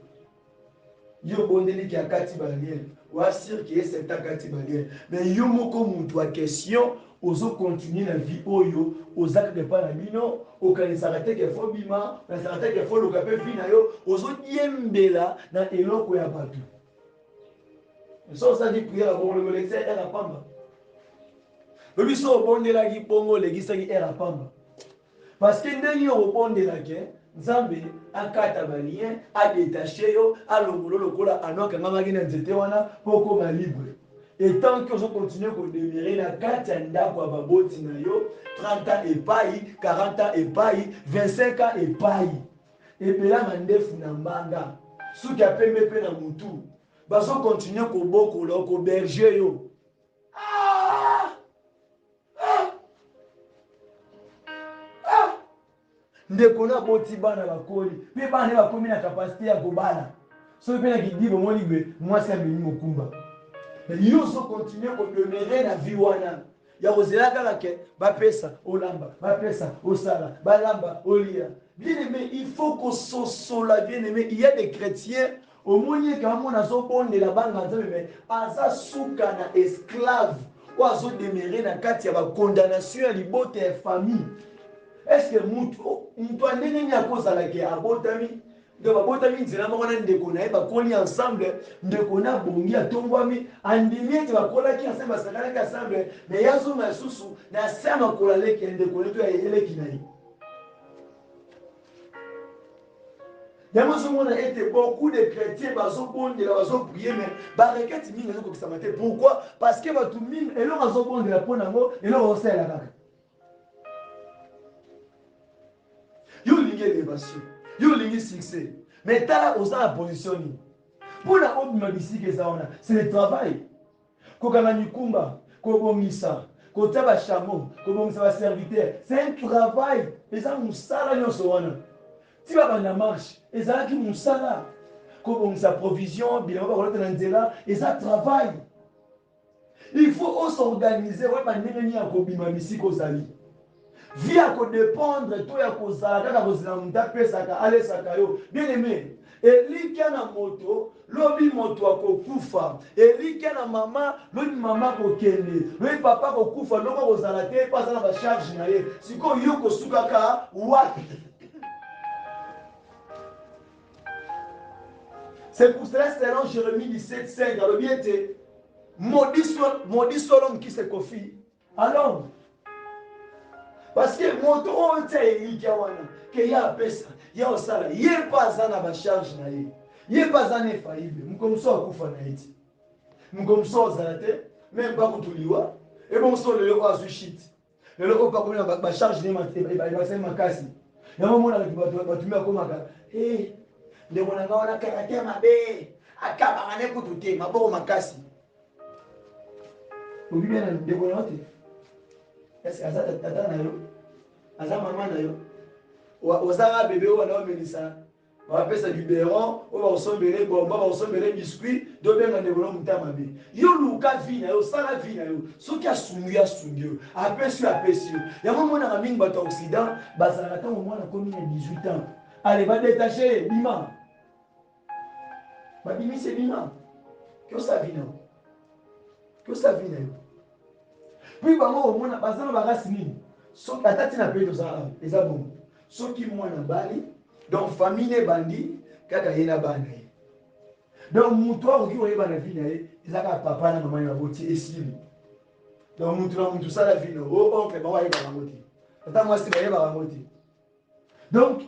Yo bondeli ki akati balien. Ou assure qui est cet akati balien. Mais yo moko mutu a question. Ozo continuer la vie oyo ozaka ke pa na bino okanisaka te ke fo bima okanisaka te ke fo luka pe vi na yo ozo yembela na eloko ya bato so osali priere bongo lolekisa era pamba lobi so obondelaki bongo olekisaki era pamba parce que ndenge obondelaki nzambe akata balien adétache yo alongolo lokola anokangamaki na nzete wana mpo okoma libre. Et tant que je continue à demeurer la carte ndako ya baboti na yo 30 ans epai 40 ans epai 25 ans epai epela mandefu na mbanga soki apembe mpe na mutu bazo continue kobokola koberger yo ndeko na boti bana bakoli mpe bana bakomi na kapasité ya kobala soki mpe na kidi bomoni gwe mwasi amemi mokumba. Mais yo so continue ko demeurer na vie wana ya ozela kaka ke bapesa olamba bapesa osala balamba olia. Bien aimé, il faut que sosola bien aimé, il y a des chrétiens au moni ka mona zo bonde la banga nzambe mais aza suka na esclave ou azo demeurer na kati ya ba condamnation ya libota ya famille. Est-ce que mutu andenge ni akozala ke abotami de babotami nzela moko na ndeko na ye bakoli ensemble ndeko na bongi atongwami andimi ete bakolaki ensemble basakalaki ensemble mais yazonga lisusu na se ya makolo aleki ya ndeko neto ya eleki na ye. yango ozomona ete beaucoup de chrétiens bazobondela bazoprie mais bareketi mingi ezokokisama te. Pourquoi? Parce que bato mingi eloko azobondela mpo nango eloko osalela kaka yo olingi élévation yo olingi succès mais tala oza na position nini mpo na obima bisika eza wana c'est le travail kokanga mikumba kobongisa kotia bachamo kobongisa baserviteur c'est un travail eza mosala nyonso wana ti babanda marche ezalaki mosala kobongisa provision biloko bakolota na nzela eza travail. Il faut s'organiser oyeba ndenge nini ya kobima bisika ozali vie à dépendre toi ya kozala kaka kozela mutu apesaka alesaka yo bien aimé elikia na moto lobi moto akokufa elikia na mama lobi mama kokende lobi papa kokufa loko kozala te mpo aza na bacharge na ye sikoyo yo kosukaka wapi. C'est pour cela selon Jérémie 17:5 alobi ete maudit soit l'homme qui se confie à l'homme. Parce que moto oyo tia elikia wana ke ye apesa ye osala ye mpo aza na bacharge na ye ye mpo aza na efayible mokomoso akufa na ye ti mokomoso ozala te meme mpa kutuliwa ebongoso lelo oyo azwi shit lelo oyo pakomi na bacharge ebasali makasi yango monaka batumi akomaka ndeko na nga wana caractère mabe akabaka ne kutu te maboko makasi obi bien na ndeko na yo te est-ce que aza tata na yo aza mama na yo ozanga bebe oyo wana omelisa bapesa biberon oyo bakosombele bomba bakosombele biscuit dobenga ndeko na motema mabe yo luka vi na yo osala vi na yo soki asungi yo apesi yo yango monaka mingi bato ya occident bazalaka ntango mwana komi na 18 ans ale badetache bima babimisi bima kiosa vi na yo puis bango omona baza na bakasi nini soki ata ntina mpe tozala eza bongo soki mwana bali donc famille nebandi kaka ye na bana ye donc mutu akoki koyeba na vi na ye eza kaka papa na mama na boti esili donc mutu na mutu sala vi na oncle bango ayebaka yango te ata mwasi bayebaka yango te. Donc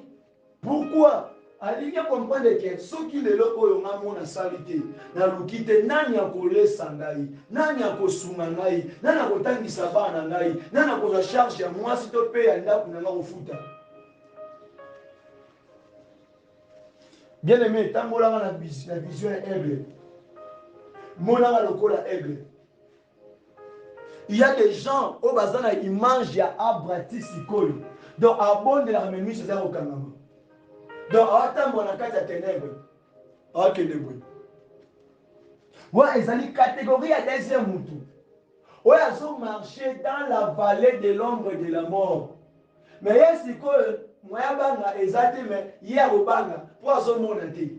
pourquoi alingi comprendre que soki lelo oyo nga mona sali te naluki te nani akolesa ngai nani akosunga ngai nani akotangisa bana ngai nani akozwa charge ya mwasi to mpe ya ndako na nga kofuta. Bien aimé, tambolanga na vision ya aigle monanga lokola aigle. Il y a des gens au bazar na image ya abrati sikoyo donc abondelaka memisi eza kokangama donc awatambola na kati ya ténèbre awakende boye wana ezali catégorie ya deuxième mutu oyo azomarche dans la vallée de l'ombre de la mort mais ye sikoyo moya banga eza te mais ye akobanga mpo azomona te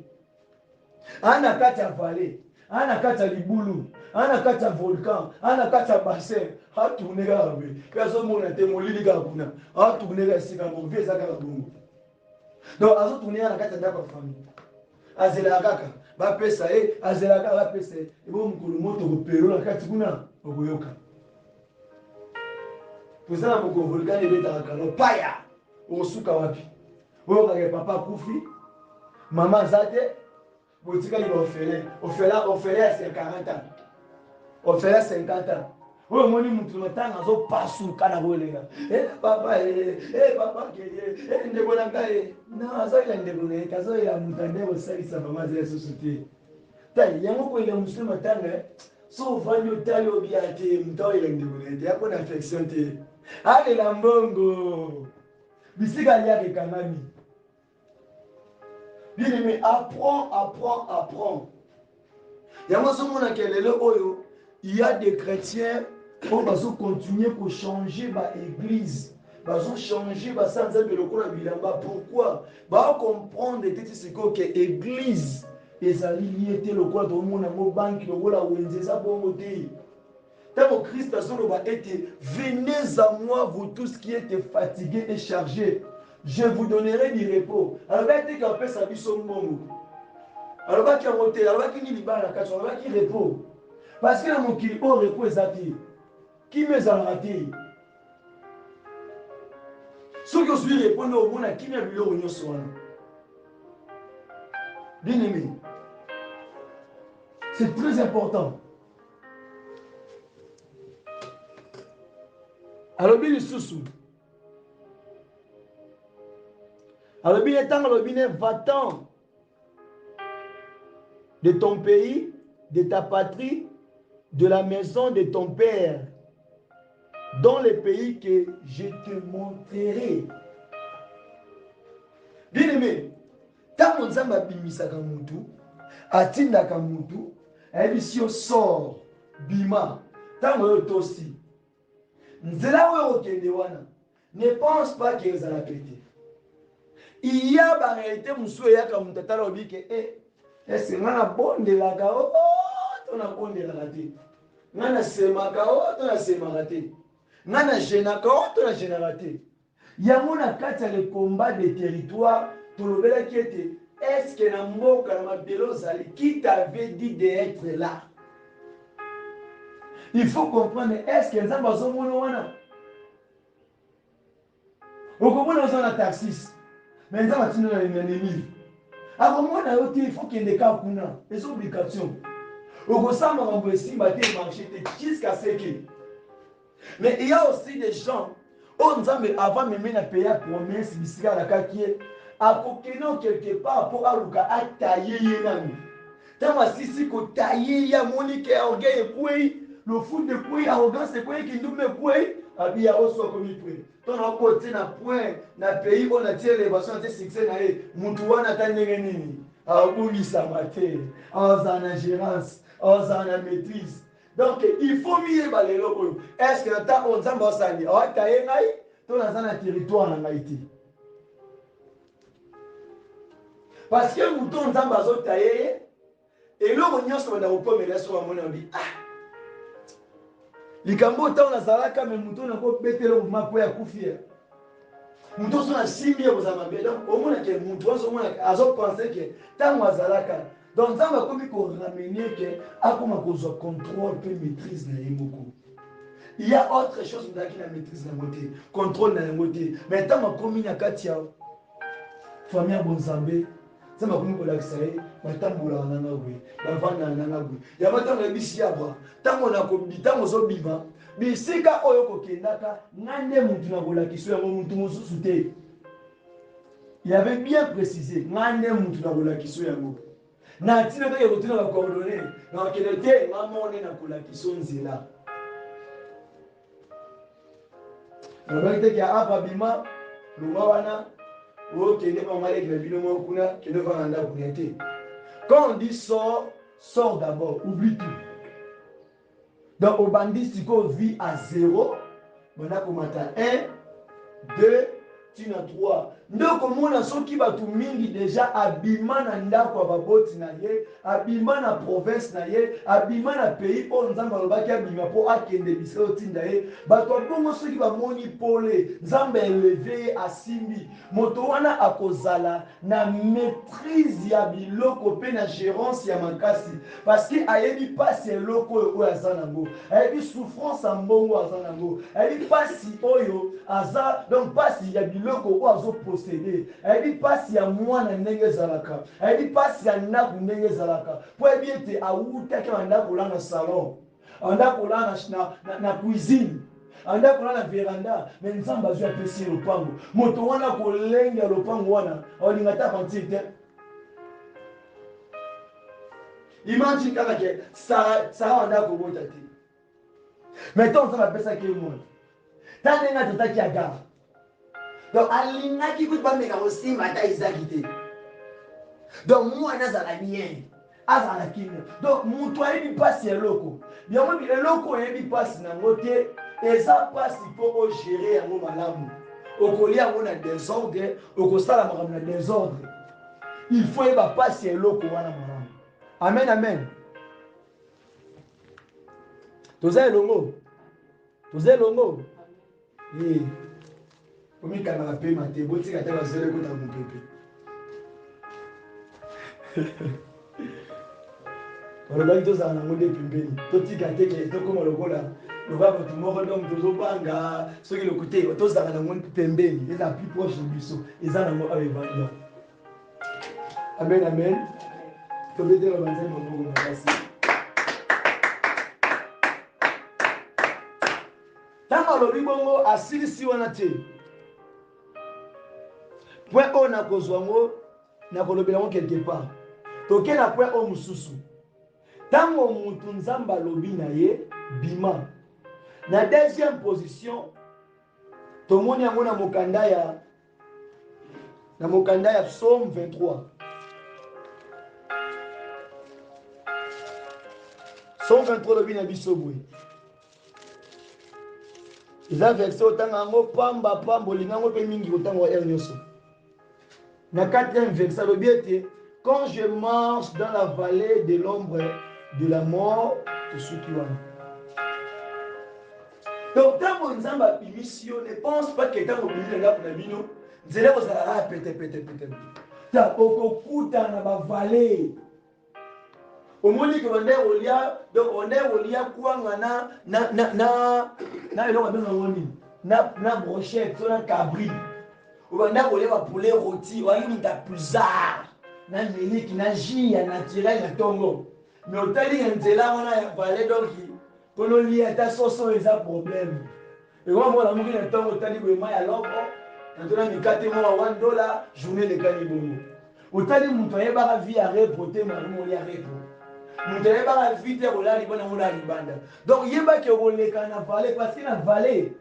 aa na kati ya vallée aa na kati ya libulu aa na kati ya volcan aa na kati ya bassin atourne kaka boye mpe azomona te molili kaka kuna atourne kaka esika moko mpe eza kaka bongo donc azotourne kaka na kati ya ndako ya famille azelaka kaka bapesa ye azelaka kaka bapesa ye ebo mokolo moto kopelo na kati kuna okoyoka toza na mokolo volcan ebetaka kano paya okosuka wapi oyokaka papa akufi mama aza te botikali baorphelin orphelin ya 40 ans orphelin ya 50 ans oyo omoni mutu matanga azopasuka na kolenga papa papa keye ndeko na ngai na azoyela ndeko na ye te azoyela mutu ande kosalisa mama aza lisusu te tai yango koyela mosusu matanga so ovandi otali obia te mutu aoyela ndeko na ye te yako na affection te alela mbongo bisika aliaka ekangami. Bien aimé, apprends. Il y a il y a des chrétiens qui vont continuer à changer l'église. Ils vont changer sans bilamba. Pourquoi? Ils vont comprendre que l'église est liée à la banque, tant que Christ a été, venez à moi, vous tous qui êtes fatigués et chargés. Je vous donnerai du repos. Alors, il y a des gens qui sont morts. Alors, il y a des gens qui sont repos. Parce que mon qui au repos est attiré. Qui me a raté? Ceux qui ont suivi répondre au monde, qui m'a vu l'union soit. Bien aimé. C'est très important. Alors, bien les sous-sous. Alors, bien étant le bien va-t'en de ton pays, de ta patrie, de la maison de ton père, dans le pays que je te montrerai. Bien aimé, tant que nous avons bimisaka mutu, atindaka mutu, ebisio sort, bima, tant que aussi. Nzela oyo okende wana, ne pense pas que vous allez péter. Il y a en réalité musu eyaka mutata lobi ke est-ce que ngana bondelaka tona bondelaka te ngana semaka tona semaka te ngana jenaka tona jenaka te yango na kati ya le combat des territoires tolobelaki ete est-ce que na mboka na mabelo ozali qui t'avait dit d'être là. Il faut comprendre est-ce que nzambe azomona wana okomona oza na taxis mais nzambe atina na ennemi akomona yo te il faut kende ka kuna eza obligation okosamba mambo esimba te marché te jusqu'à ce que mais il y a aussi des gens oyo nzambe avant meme na pays ya promesse bisika alakaki ye akokende quelque part mpo aluka ataye ye nani ntango asisi kotaye ye amoni ke orgueil ekwei le fou de kwei arrogance ekwei kindumba ekwei abi ya oso akomi pwe tona okote na point na pays oyo na tie élévation na tie succès na ye mutu wana ata ndenge nini abungisama te azala na gérance azala na maîtrise. Donc il faut miyeba lelo oyo est-ce que ata oyo nzambe osali awataye ngai to naza na territoire na ngai te parce que mutu oyo nzambe azotaye ye eloko nyonso banda kokomela so bamoni obi likambo ntango nazalaka me mutu oyo nakobetela ovuma mpo ya kufia mutu oso nasimbi ye kozala mabe donc omonake mutu oso omonaka azopense ke ntango azalaka donc nzambe akomi koramene ke akoma kozwa contrôle mpe maîtrise na ye moko. Il y a autre chose mozalaki na maîtrise na yango te contrôle na yango te mais ntango akomi na kati ya famille ya bonzambe nzambe akomi kolakisa ye batambolaka nanga boye bavandaka nanga boye yango ntango yebisi yabwa ntango ozobima bisika oyo kokendaka nga nde mutu na kolakisa yango mutu mosusu te. Il avait bien précisé nga nde mutu na kolakisa yango na ntina kaka kotuna bacoordonne nakokende te nga mone na kolakisa nzela nalobaki teke apa bima longa wana okende bangalekela bino moko kuna kende vanga ndako na te. Quand on dit sors d'abord, oublie tout. Donc au bandit siko vit à 0, on a commencé à 1, 2, tina 3. Ndoko mona soki batu mingi déjà abima na ndako baboti na ye, abima na province na ye, abima na pays o nzamba lobaki abima po akende biselo tinda ye. Batu abongo soki bamoni pole, nzamba élevé asimbi. Moto wana akozala na maîtrise ya biloko pe na gérance ya makasi parce que ayebi pasi eloko oyo azanango, ayebi souffrance ya mbongo azanango, ayebi pasi oyo aza donc pasi ya biloko oyo azo posséder, ayebi pasi ya mwana ndenge ezalaka, ayebi pasi ya ndako ndenge ezalaka po ayebi ete awutaki anda kolala na salon, anda kolala na cuisine, anda kolala na veranda, mais nzambe azwi apesi ye lopango. Moto wana kolenga lopango wana olinga ta pantir te. Imagine kaka ke Sarah anda kobota te. Maintenant nzambe apesaki ye mwana ta ndenge atotaki ya gare. Donc alingaki kuti bameka kosimba ata Isaki te. Donc mwana azala bien azala kimia. Donc mutu ayebi pasi ya eloko yango eloko oyebi pasi nango te eza pasi mpo ogere yango malamu. Okolia yango na désordre, okosala makambo na désordre. Il faut yeba pasi ya eloko wana malamu. Amen, amen. Toza elongo. Toza elongo. Eh. Komi kanaka pe mate botika ta bazele kota mopepe. Olobaki tozala nango nde pembeni totika teke tokoma lokola loba bato moko donc tozobanga soki lokute tozala nango pembeni eza plus proche de biso eza nango awa evangile. Amen, amen. Tobetela banzai maboko makasi. Ntango alobi bongo asilisi wana te point oyo nakozwa yango nakolobela yango quelque part toke na point oyo mosusu. Ntango mutu nzambe alobi na ye bima na deuxième position tomoni yango na mokanda ya Psaume 23. Psaume 23 lobi na biso boye eza verset otanga yango pamba olinga yango mpe mingi kotanga wa nyonso. Na 4e verset lobi ete quand je marche dans la vallée de l'ombre de la mort tosuki wana. Donc ntango nzambe abimisi yo ne pense pas que ntango obimi na ndako na bino nzela kozala pete ta okokutana na bavallée. Omoni ke ondere olia donc ondere olia kwanga na eloko abenga ngoni na brochette so na cabri obanda kolia ba poulet rôti oyi muta puzar na miliki na jus ya naturel na tongo mais otali nzela wana ya vallée donc kono lia ata soso eza problème et moi moi la muki na tongo otali boema ya loko na mikate mo wa $1 journée de kanibongo otali mutu ayebaka vie ya repo te marumo ya repo mutu ayebaka vie te kolali bona mona libanda. Donc yebaki okoleka na vallée parce que na vallée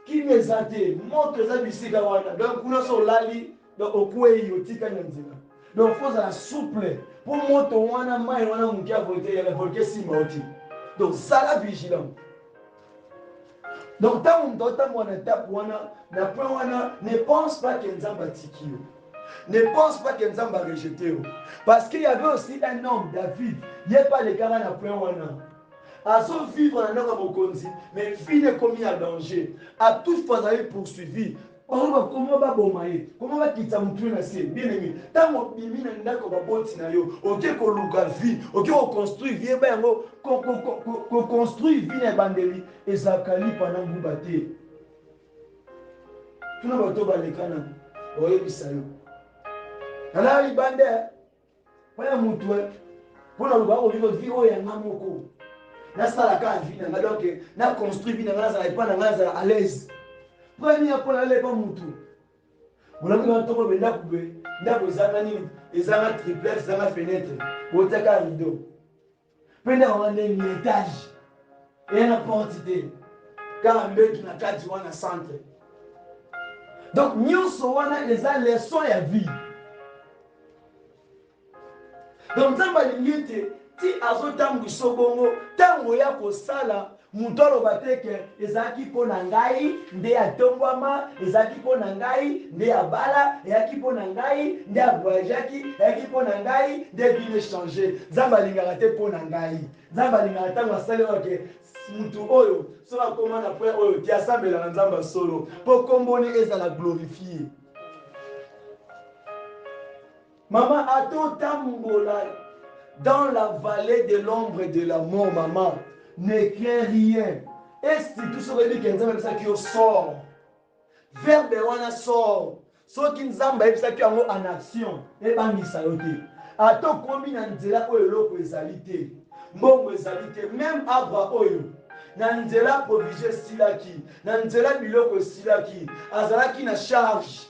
qui eza te moto eza bisika wana donc kuna so olali donc okwei otika na nzela donc faut la souple pour moto wana mai wana muki avote ya volke simba oti donc sala vigilant. Donc tant on doit wana étape wana na point wana ne pense pas que nzamba atiki yo. Ne pense pas que nzamba rejeté yo parce qu'il y avait aussi un homme David il y a pas les gars na point wana azo vivre na ndako mokonzi mais vie ne commis à danger à toute fois aller poursuivi. Comment va bomaye comment va quitter mon truc na se bien aimé tant bimi na ndako baboti na yo oke ko luka vie oke ko construire vie ba yango ko construire vie na bandeli ezakali pendant ngubate tuna bato balekana oyebisa yo nala libande wana mutu mpona loba ovivre vie oyo yanga moko nasalaka vie nanga donc na construit vie nanga nazala epa nanga nazala à l'aise premier mpona nalepa mutu molamu na ntongo be ndako ezanga nini ezanga triplex ezanga fenêtre botiaka rideau mpe ndako wana ndenge étage eya na porte te kaka mbetu na kati wana centre donc nyonso wana eza leson ya vie donc nzambe alingi ete ti azotambwisa bongo ntango ya kosala moto aloba te ke ezalaki mpo na ngai nde atombwama ezalaki mpo na ngai nde abala eyaki mpo na ngai nde avoyageaki eyaki mpo na ngai nde bine change nzambe alingaka te mpo na ngai nzambe alingaka ntango asali oyo ke mutu oyo soki akoma na point oyo ti asambelaka nzambe solo mpo komboni ezala glorifie mama atotambola dans la vallée de l'ombre de la mort maman ne crains rien et si tout ce que dit que nzambe ebisaki yo sort verbe wana sort soki nzambe ayebisaki yango en action ebangisa yo te atokomi na nzela oyo eloko ezali te mbongo ezali te même abra oyo na nzela provision esilaki na nzela biloko esilaki azalaki na charge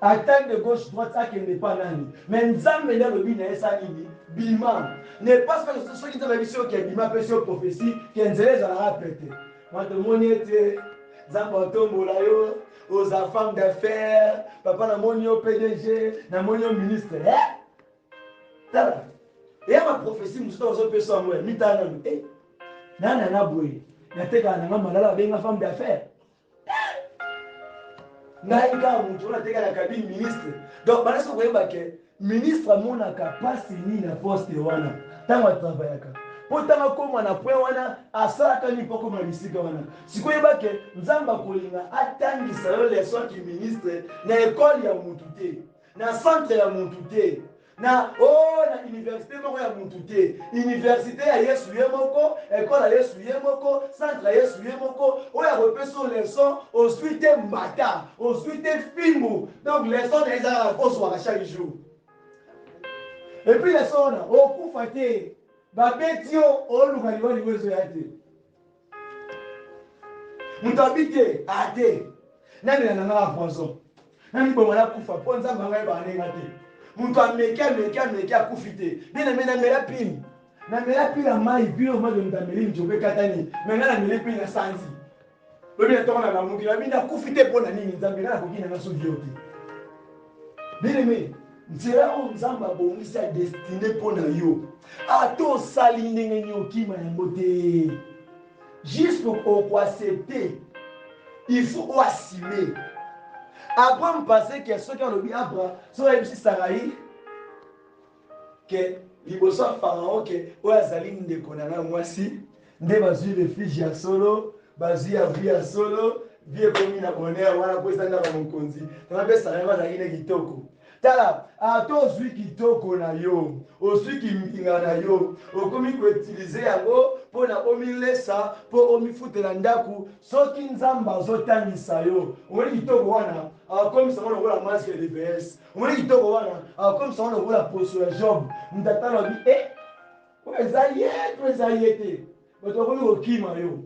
attaque de gauche droite akende pa nani mais nzambe nde alobi na ye sa nini bima ne pas que soki nzambe ayebi soki bima mpe soki prophétie ke nzela ezalaka pete matomoni ete nzambe atombola yo oza femme d'affaires papa namoni yo pdg namoni yo ministre tala eya baprophétie mosusu to ozopesa yango ya mitala nano nana na boye natekaka nanga malala babenga femme d'affaires ngai kaka motu oyo natekaka na kabine ministre donc banasi koyeba ke ministre amonaka pasi nini na poste wana ntango atravayaka mpo ntango akóma na point wana asalaka nini mpo akóma na bisika wana sikoyeba ke nzambe akolinga atangisa yo leson ki ministre na ekole ya motu te na centre ya motu te na université moko ya mutu te université ya yesu ye moko ekole ya yesu ye moko centre ya yesu ye moko oyo akopesa leson ozwi te mbata ozwi te fimbu donc leson na ezalaka kozwaka chaque jour epuis leson wana okufa te babeti yo oluka libolingo ezoya te moto abi te ate nani na nanga ya poison nani bongo nakufa mpo nzambe anga yebaka ndenga te moto ameki akufi te bien aime namela pile ya mai pile omaki moto ameli nzobe ekatani me nga nameli pile na sanzi lobi natongo na mokili abi nakufi te mpo na nini nzambe nga nakoki nanga soki yo te bien aime nzela oyo nzambe abongisi ya destine mpo na yo ata osali ndenge nini okima yango te jusque okoaccepte il faut oassumer Abraham pensait que ce qu'on a dit Abraham, soit même si Sarai, que liboso Pharaon que oyazaline de konana moi si, nde bazui réfugié à solo, bazui abri à solo, vie comme na bonheur wana ko sanga ba mokonzi. Tama be Sarai ba zakine kitoko. Tala, ato ozwi kitoko na yo, ozwi kimbinga na yo, okomi ko utiliser yango pona omilesa po omifutela ndaku soki nzamba azotangisa yo. Omoni kitoko wana comme ça on voit la masque de VS. On dit kitoko wana comme ça on voit la posture de Job. Ndata lo bi ezayete. Bato ko ko kima yo.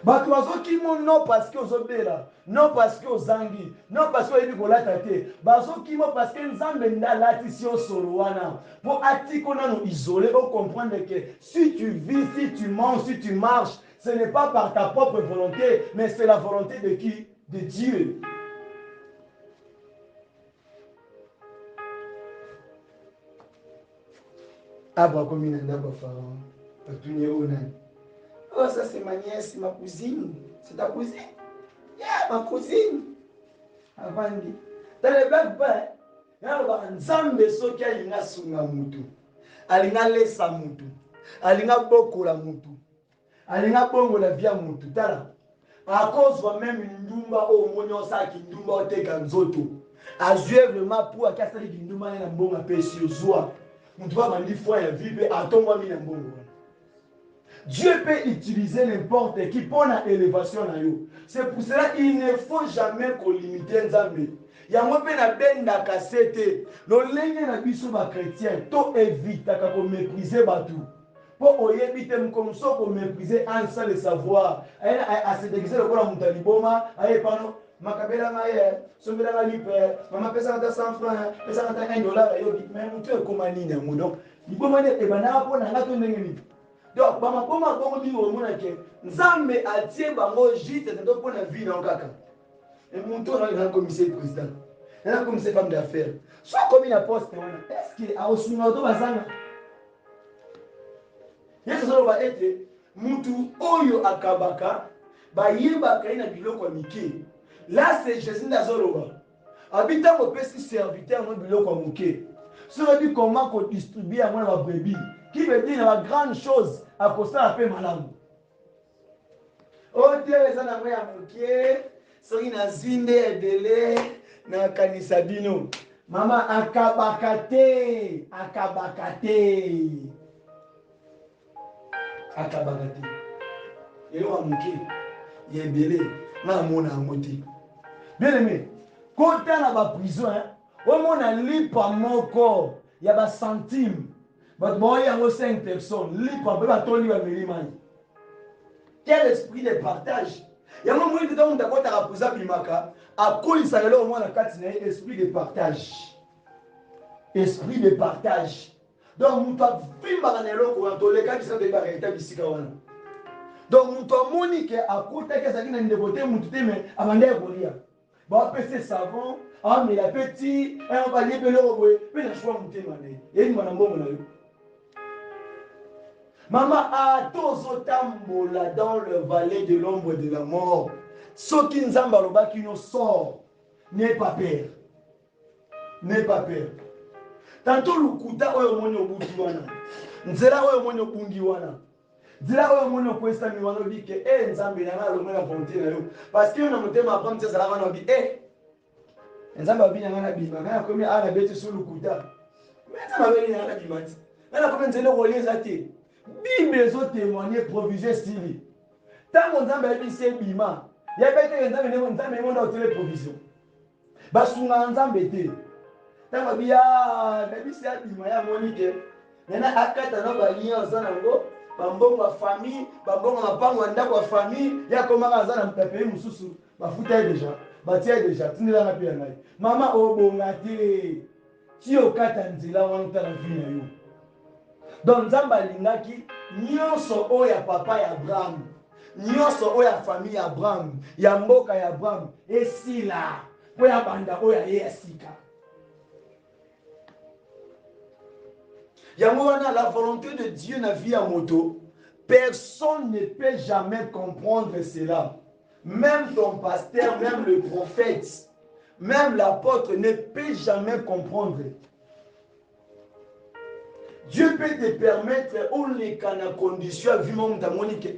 Bato bazokima non parce que ozobela, non parce que ozangi, non parce que oyebi kolata te. Bazokima parce que nzambe ndalati si osolo wana. Pour atiko nano isolé, on comprendre que si tu vis, si tu manges, si tu marches, ce n'est pas par ta propre volonté, mais c'est la volonté de qui? De Dieu. Abra comme une ndaba Pharaon. Oh, ça c'est ma nièce, ma cousine. C'est ta cousine? Yeah, ma cousine. Avandi. Dans les blagues, il y a nzambe soki alinga sunga mutu. Alinga lesa mutu. Alinga bokola mutu. Alinga bongo la via mutu. Tala. À cause de même ndumba o monyo sa ki ndumba o teka nzoto. Azue vraiment pour akasali ki ndumba na mbonga pesi ozwa. Mutu ba mandi foi ya vie atomba mi na mbongo. Dieu peut utiliser n'importe qui pour l'élévation. C'est pour cela qu'il ne faut jamais limiter Nzambe. yango mpe nabendaka se te lolenge na biso bachrétien to évitaka komépriser bato mpo oyebi te mokomoso komépriser un sans le savoir asedekise lokola moto ya liboma aye pano makabelanga ye sombelanga lipe mama pesaka ta 100 francs pesaka ta 1 dollar yoki mais motu ekoma nini yango donc liboma nde ebandaka mpo na nga to ndenge nini donc bamaboma bongo mingi omonake nzambe atie bango juste tento mpo na vie nango kaka motu oyo nanga commissaire président nanga commissaire femme d'affaires so akomi na poste wana estce akosunga to bazanga yesu azoloba ete mutu oyo akabaka bayebaka ye na biloko ya mike là c'est jésus nde azoloba abi ntango opesi serviteur no biloko ya moke soki oyebi comment kodistribue yango na babrebi qui veut dire na bagrande chose akosala mpe malamu oyo eza nango ya moke soki nazwi nde ebele nakanisa bino mama akabaka te akabaka te akabaka te eloko ya moke ya ebele nga namona yango te bien aimé kota na baprison omona lipa moko ya basantime bato baoyi yango 5 personnes lipa mpe batoli bameli mai quel esprit de partage yango moi ntango moto akotaka prison abimaka akolisaka eloko mwana kati na ye esprit de partage esprit de partage donc moto avimbaka na eloko wana toleka bisa toyebaka eta bisika wana donc moto amoni ke akotaki azalaki na ndeko te motu te me abandi kolia bapese savon amela mpe ti balie mpe eloko boye mpe na shwa motema na ye eyebima na mbongo na yo mama ata ozotambola dans le vallée de l'ombre de la mort soki nzambe alobaki no sort n'aie pas peur n'aie pas peur tanto lukuta oyo omoni obuki wana nzela oyo omoni obungi wana nzela oyo omoni okwesami wana obi ke nzambe nanga alongwe na volonté na yo parce que yo na motema apra mti azalaka wana obi nzambe abi nanga nabima ngai nakomi awa nabeti so lukuta nzambe abeli nanga nabima ti ngai nakomi nzela okolia eza te bible ezotémoigne provision stili ntango nzambe ayebisi ebima yebeteke nzambe emonda otele provision basungaka nzambe te ntango abi nayebisi abima ya amoni ke nena akata na balien aza nango bambongo ya famille bambongo mapango ya ndako ya famille yakomaka aza na mpepei mosusu bafuta ye deja batia ye deja tindelanga mpe ya ngai mama obonga te ti okata nzela wana otala vi na yo donc nzambe alingaki nyonso oyo ya papa ya abraham nyonso oyo ya famille ya abraham ya mboka ya abraham esila mpo ya banda oyo aye ya sika yango wana la volonté de Dieu na vie ya moto personne ne peut jamais comprendre cela même ton pasteur même le prophète même l'apôtre ne peut jamais comprendre. Dieu peut te permettre ou les kana conditions vivement mutamoni ke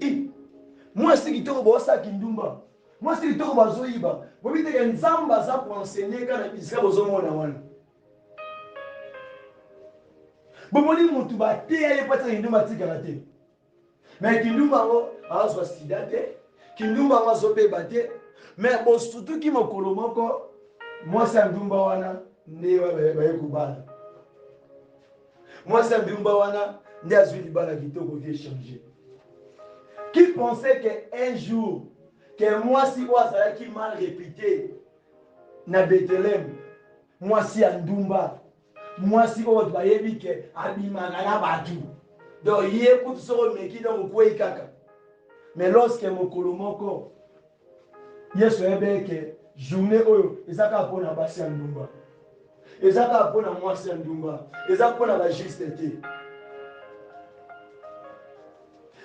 moi c'est qui te bossa kindumba moi c'est qui te bazoiba bobi te nzamba za pour enseigner kana bisika bozomona wana bomoni mutu ba te ye pata kindumba tikala te mais kindumba ngo azwa sida te kindumba ngo azobeba te mais bo surtout ki mokolo moko moi c'est ndumba wana ne ba kubala. Moi, c'est un Dumbawana, qui changé. Qui pensait qu'un jour, que moi, si moi, qui mal répété, na Bethléem, moi, si un Dumba, moi, si on va y que Abimana Batu. Donc, il y a beaucoup de choses qui sont au Kaka. Mais lorsque mon colomoko, il y a ce que journée où ils ont pour la basse en Dumba. Ezaka pona mwasi ndumba ezaka pona la justeté.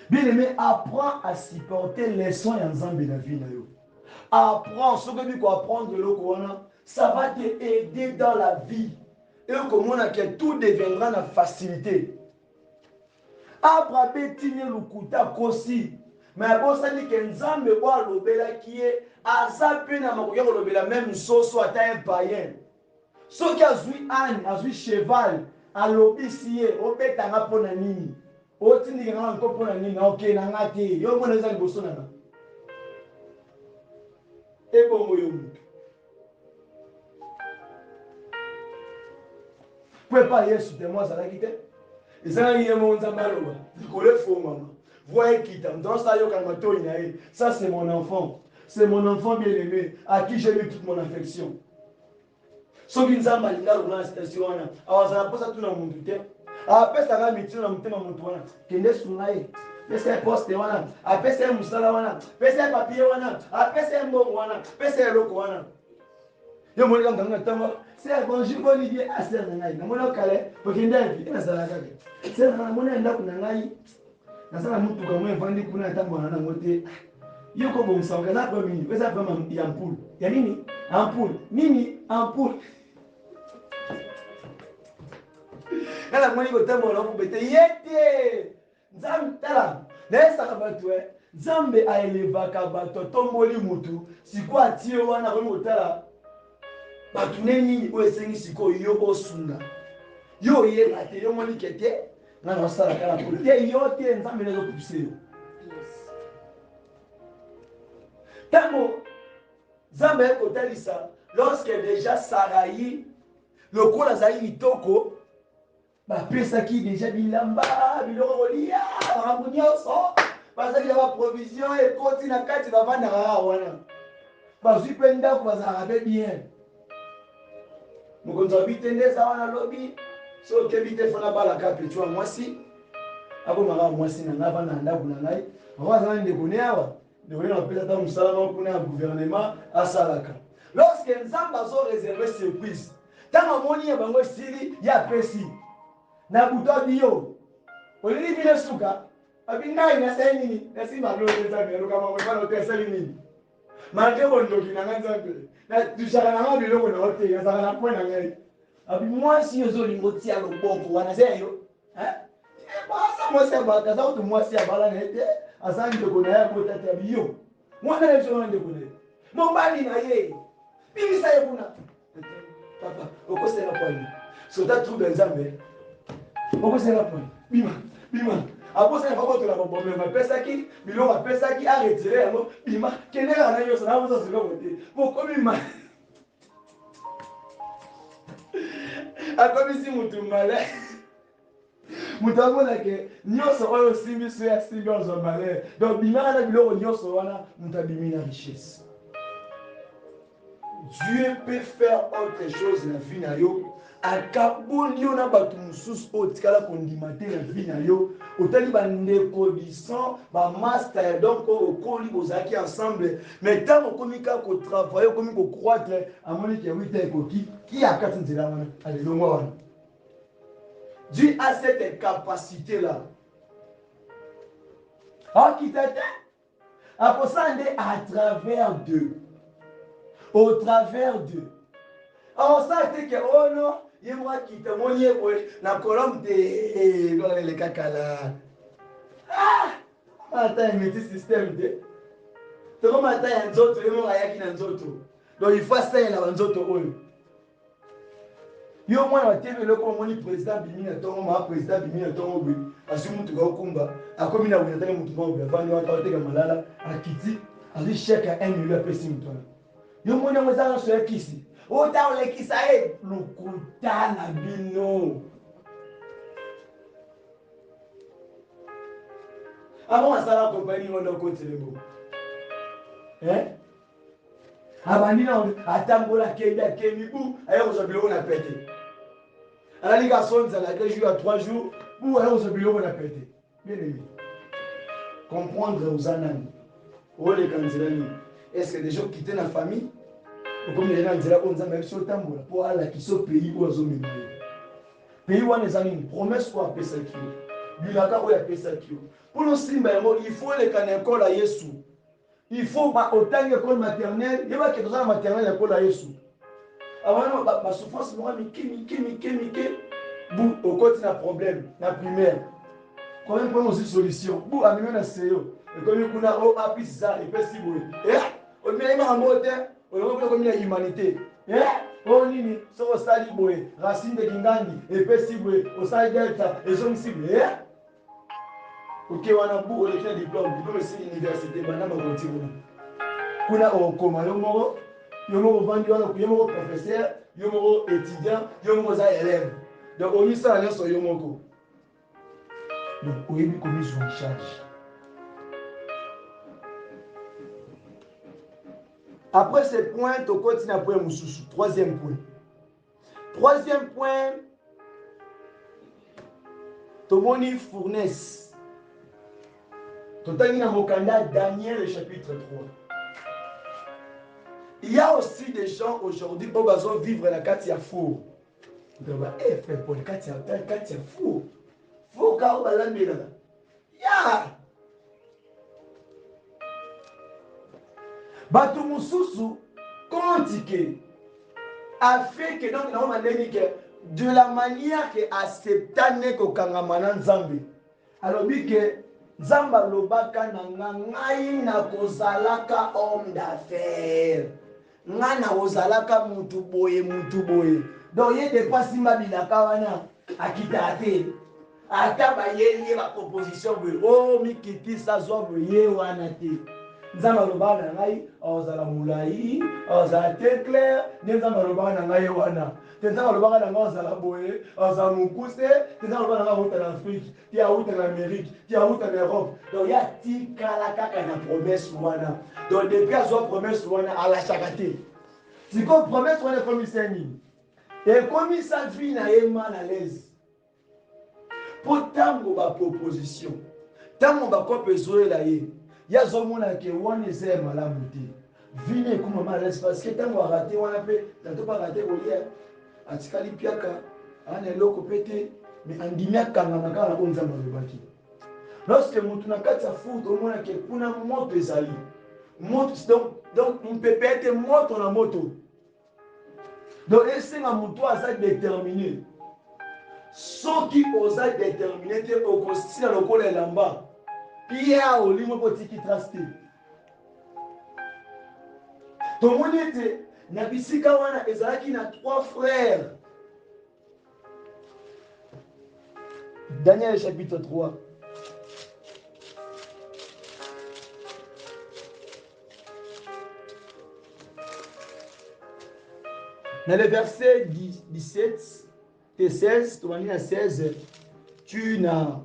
Bien aimé, apprends à supporter les soins en Nzambe na vie na yo. Apprends ce que tu dois apprendre le Coran, ça va te aider dans la vie. Et comme on a que tout deviendra la facilité. Apprends betine lukuta kosi. Mais bon ça dit que Nzambe wa lobela qui est azape na makoya lobela même soso ata un païen. Ce qui a joué âne, a joué cheval, a l'obéissé, au bétanga pour la nini. Au tini qui n'a encore pour la nini, ok, n'a pas été. Yo mon ezali bosso nana. Et bon moyo. pouvez pas Yesu témoin ça la quitter. Et ça y est mon zamaloba. Nicolas faux maman. Voyez qui t'aime. Dans ça ça c'est mon enfant. C'est mon enfant bien-aimé à qui j'ai mis toute mon affection. So binzamba linga lona station wana. Awazana posa tuna muntu te. Apesa ga mitino na mutema muntu wana. Kende sungaye. Pesa poste wana. Apesa musala wana. Pesa papier wana. Apesa mbongo wana. Pesa loko wana. Yo moni kanga ngatama. C'est bonjour Olivier. Ah c'est ngai. Na mona kale. Pokende api. Ina sala kake. C'est na mona enda kuna ngai. Na sala mutu kwa mwe vandi kuna tambo na ngote. Yo ko bomsanga na kwa mini. Pesa kwa ya ampoule. Ya nini? Ampoule. Nini? Ampoule. Nala mwani kotambo na kubete yete nzambe tala nesa kabatwe nzambe aelevaka bato tomboli mutu siko atio wana ko motala batu neni oesengi siko yo osunga yo ye ate yo moni kete na no sala kala kote yo te nzambe na kupuse tango nzambe kotalisa lorsque déjà Sarai le kola zali itoko bapesaki déjà bilamba biloko kolia makambo nyonso bazali ya baprovision ekoti na kati bavandaka wana bazwi mpe ndako bazalaka mpe bien mokonzi wabi te nde eza wana lobi so okebi te fona balaka petwa mwasi akomaka mwasi na ngai avanda na ndako na ngai ako azala ndeko ne awa ndeko ne napesa ta mosala moko kuna ya gouvernement asalaka lorsque nzambe azoreserve surprise ntango amoni ya bango esili ya apesi na buto biyo olili bile suka abingai na sai nini na si mablo za mero kama mwana oteseli nini malgré bondoki na nganzambe na tushaka na ngabilo ko na hote ya saka na point na ngai abi moi si ozo lingoti ya loboko wana seyo basa moi se ba kaza to moi si abala na ete asanje ko na ya ko tata biyo mwana le so ndeko ne mo bali na ye bibi sa yekuna papa okosela kwani so ta trouble nzambe okosela kwani bima aposala bakoto la bombe mapesaki biloko apesaki a retirer yango bima kende kaka na nyonso na boso sika kote bokomima akomisi mutu male mutu amonake nyonso oyo osimbi so ya simbi ozwa malere donc bimaka na biloko nyonso wana mutu abimi na richesse. Dieu peut faire autre chose na vie na yo akaboli yo na bato mosusu oyo tikala kondima te na vie na yo otali bandeko bisan bamaster donc okoli bozalaki ensemble mais ntango okomi kaka kotravaille okomi kokroître amoniki ya wita ekoki ki akati nzela wana alelongwa wana. Dieu a cette capacité là akita te akosala nde à travers d'eux. Au travers d'eux. Alors ça c'est que oh non, il m'a quitté mon yé la colonne de les kakala. Ah, attends, mais ce système de. Tu vois maintenant un autre, il m'a yaki un autre. Donc il faut ça là un autre eux. Yo moi na TV le comme moni président bimi na tongo ma président bimi na tongo bi. Asumu tu ga kumba, akomi na wina tanga mutu ngo bi. Vani wa tawateka malala, akiti, ali chèque à 1 million pesi mutu. Yo mona mweza so ekisi ota olekisa lukuta na bino avant asala compagnie wana kotelebo abandi na atambola kenda kemibu ayo ko biloko na pete alali ka sonza la 2 jours à 3 jours bu ayo ko biloko na pete bien aimé comprendre aux anani ole kanzilani. Est-ce que des gens quittent la famille? Comme les gens disent, on a sur tambour pour aller qui sont pays où ils ont mis. Pays où les amis promesse quoi appeler ça qui. Bilaka où appeler ça qui. Pour nous simba il faut les canecol à Yesu. Il faut pas autant l'école maternelle, il va que dans la maternelle l'école à Yesu. Avant ma souffrance moi mike bou au côté na problème na primaire. Quand même prendre aussi solution. Bou amener na seyo. Et comme il kuna o apis ça et puis si vous. On met un mot on a comme la humanité. On nini so sali boy racine de kingandi et puis si vous au sali delta et sont cible. OK wana bu le fait diplôme c'est université bana ma continue. Kuna o koma yo moko vandi wana yo moko professeur yo moko étudiant yo moko za élève. Donc on y ça rien sur yomoko. Donc on est commis en charge. Après ce point, tu continues à point Moussoussou. Troisième point. Troisième point, tu moni fournaise. Tu as mis Mokanda Daniel chapitre 3. Il y a aussi des gens aujourd'hui qui ont vivre la Katia Four. Tu vas faire pour le Katia Four. Four car la mila. Ya. Batu Moussoussou, compte que a fait que donc non de la manière que acceptane ko kangamana Nzambe. Alors bi que Nzamba lobaka na ngai na kozalaka homme d'affaires. Nga na kozalaka mutu boye. Donc ye dépasse mabilaka wana akita te. Ata ba ye ba proposition boye. Oh mikiti sa zo boye wana te. Nzamba lobaka na ngai ozala mulai, ozala te clair, nzamba lobaka na ngai wana. Nzamba lobaka na ngai ozala boye, ozala mukuse, nzamba lobaka na ngai ota en Afrique, ti ota en Amérique, ti ota en Europe. Donc ya tikala kaka na promesse wana. Donc depuis azo promesse wana ala chakate. Si ko promesse wana comme seni. Et comme sa vie na yema à l'aise. Pour tango ba proposition. Tango ba ko besoin la ye. Ya zomona ke wana ese malamu te. Vine kuma malaise parce que tango raté wana pe, tanto pas raté ko lia. Atikali piaka, ana eloko pete, mais andimia kanga makala ko nzamba lobaki. Lorsque mutu na kati ya foot omona ke kuna moto ezali. Moto donc on peut être moto na moto. Donc ese ma mutu asa déterminé. Soki osa déterminé te okosila lokola elamba. Pierre olimo potiki traste. Tomoni ete na bisika wana ezalaki na 3 frères. Daniel chapitre 3. Dans le verset 17 et 16, tomoni na 16, tu n'as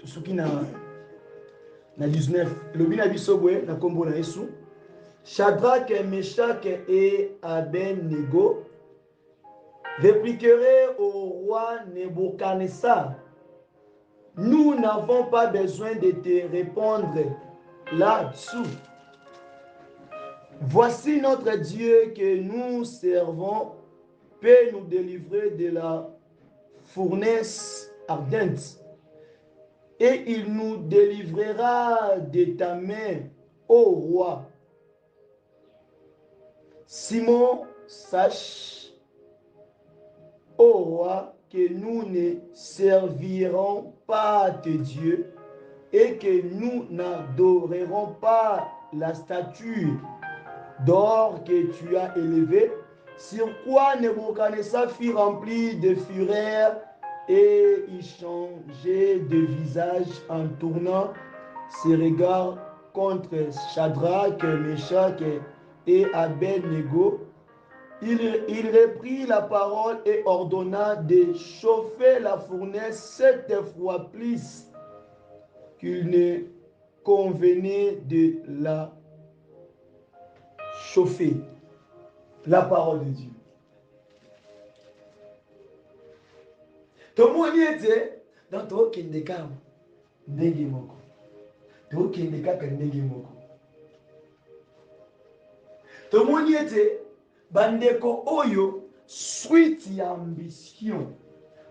soki na 19 lobi na biso boye na kombo na Yesu Shadrach, Meshach et Abednego répliqueraient au roi Nebuchadnezzar: nous n'avons pas besoin de te répondre là-dessous. Voici notre Dieu que nous servons peut nous délivrer de la fournaise ardente, et il nous délivrera de ta main, ô roi. Simon, sache, ô roi, que nous ne servirons pas tes dieux et que nous n'adorerons pas la statue d'or que tu as élevée, sur quoi Nebuchadnezzar fut rempli de fureur et il changeait de visage en tournant ses regards contre Shadrach, Meshach et Abednego. Il reprit la parole et ordonna de chauffer la fournaise 7 fois plus qu'il ne convenait de la chauffer. La parole de Dieu. Tomoni ete dans to kindeka ndenge moko. To kindeka ndenge moko. Tomoni ete bandeko oyo suite ya ambition,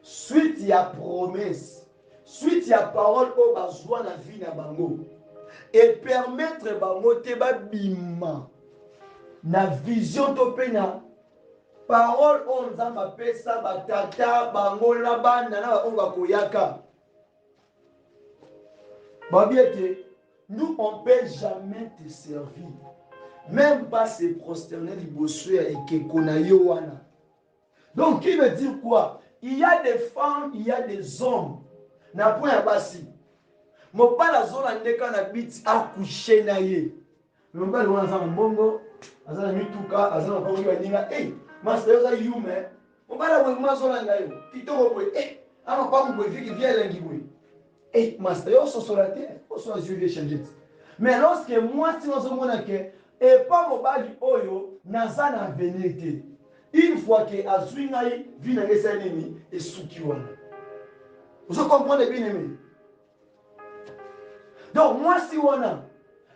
suite ya promesse, suite ya parole o bazwa na vie na bango et permettre bango te babima na vision to pena parole on nzamba pesa batata bango na banda na ba bakoyaka babiete. Nous on peut jamais te servir, même pas se prosterner liboso et que konayo wana. Donc qui veut dire quoi? Il y a des femmes, il y a des hommes na point ya basi mopala zola ndeka na biti akushena ye mopala wana za mbongo azana mituka azana kwa baninga Master yoza yume. Obala bwe mazola ngayo. Kitoko bwe ama pa mu bwe viki via lengi bwe. Master yo so sur la terre, o so azuri changer. Mais lorsque moi si nous sommes que et pas mobali oyo naza na venir. Une fois que azui ngai vina ngesa nini et suki wana. Vous comprenez bien aimé? Donc moi si wana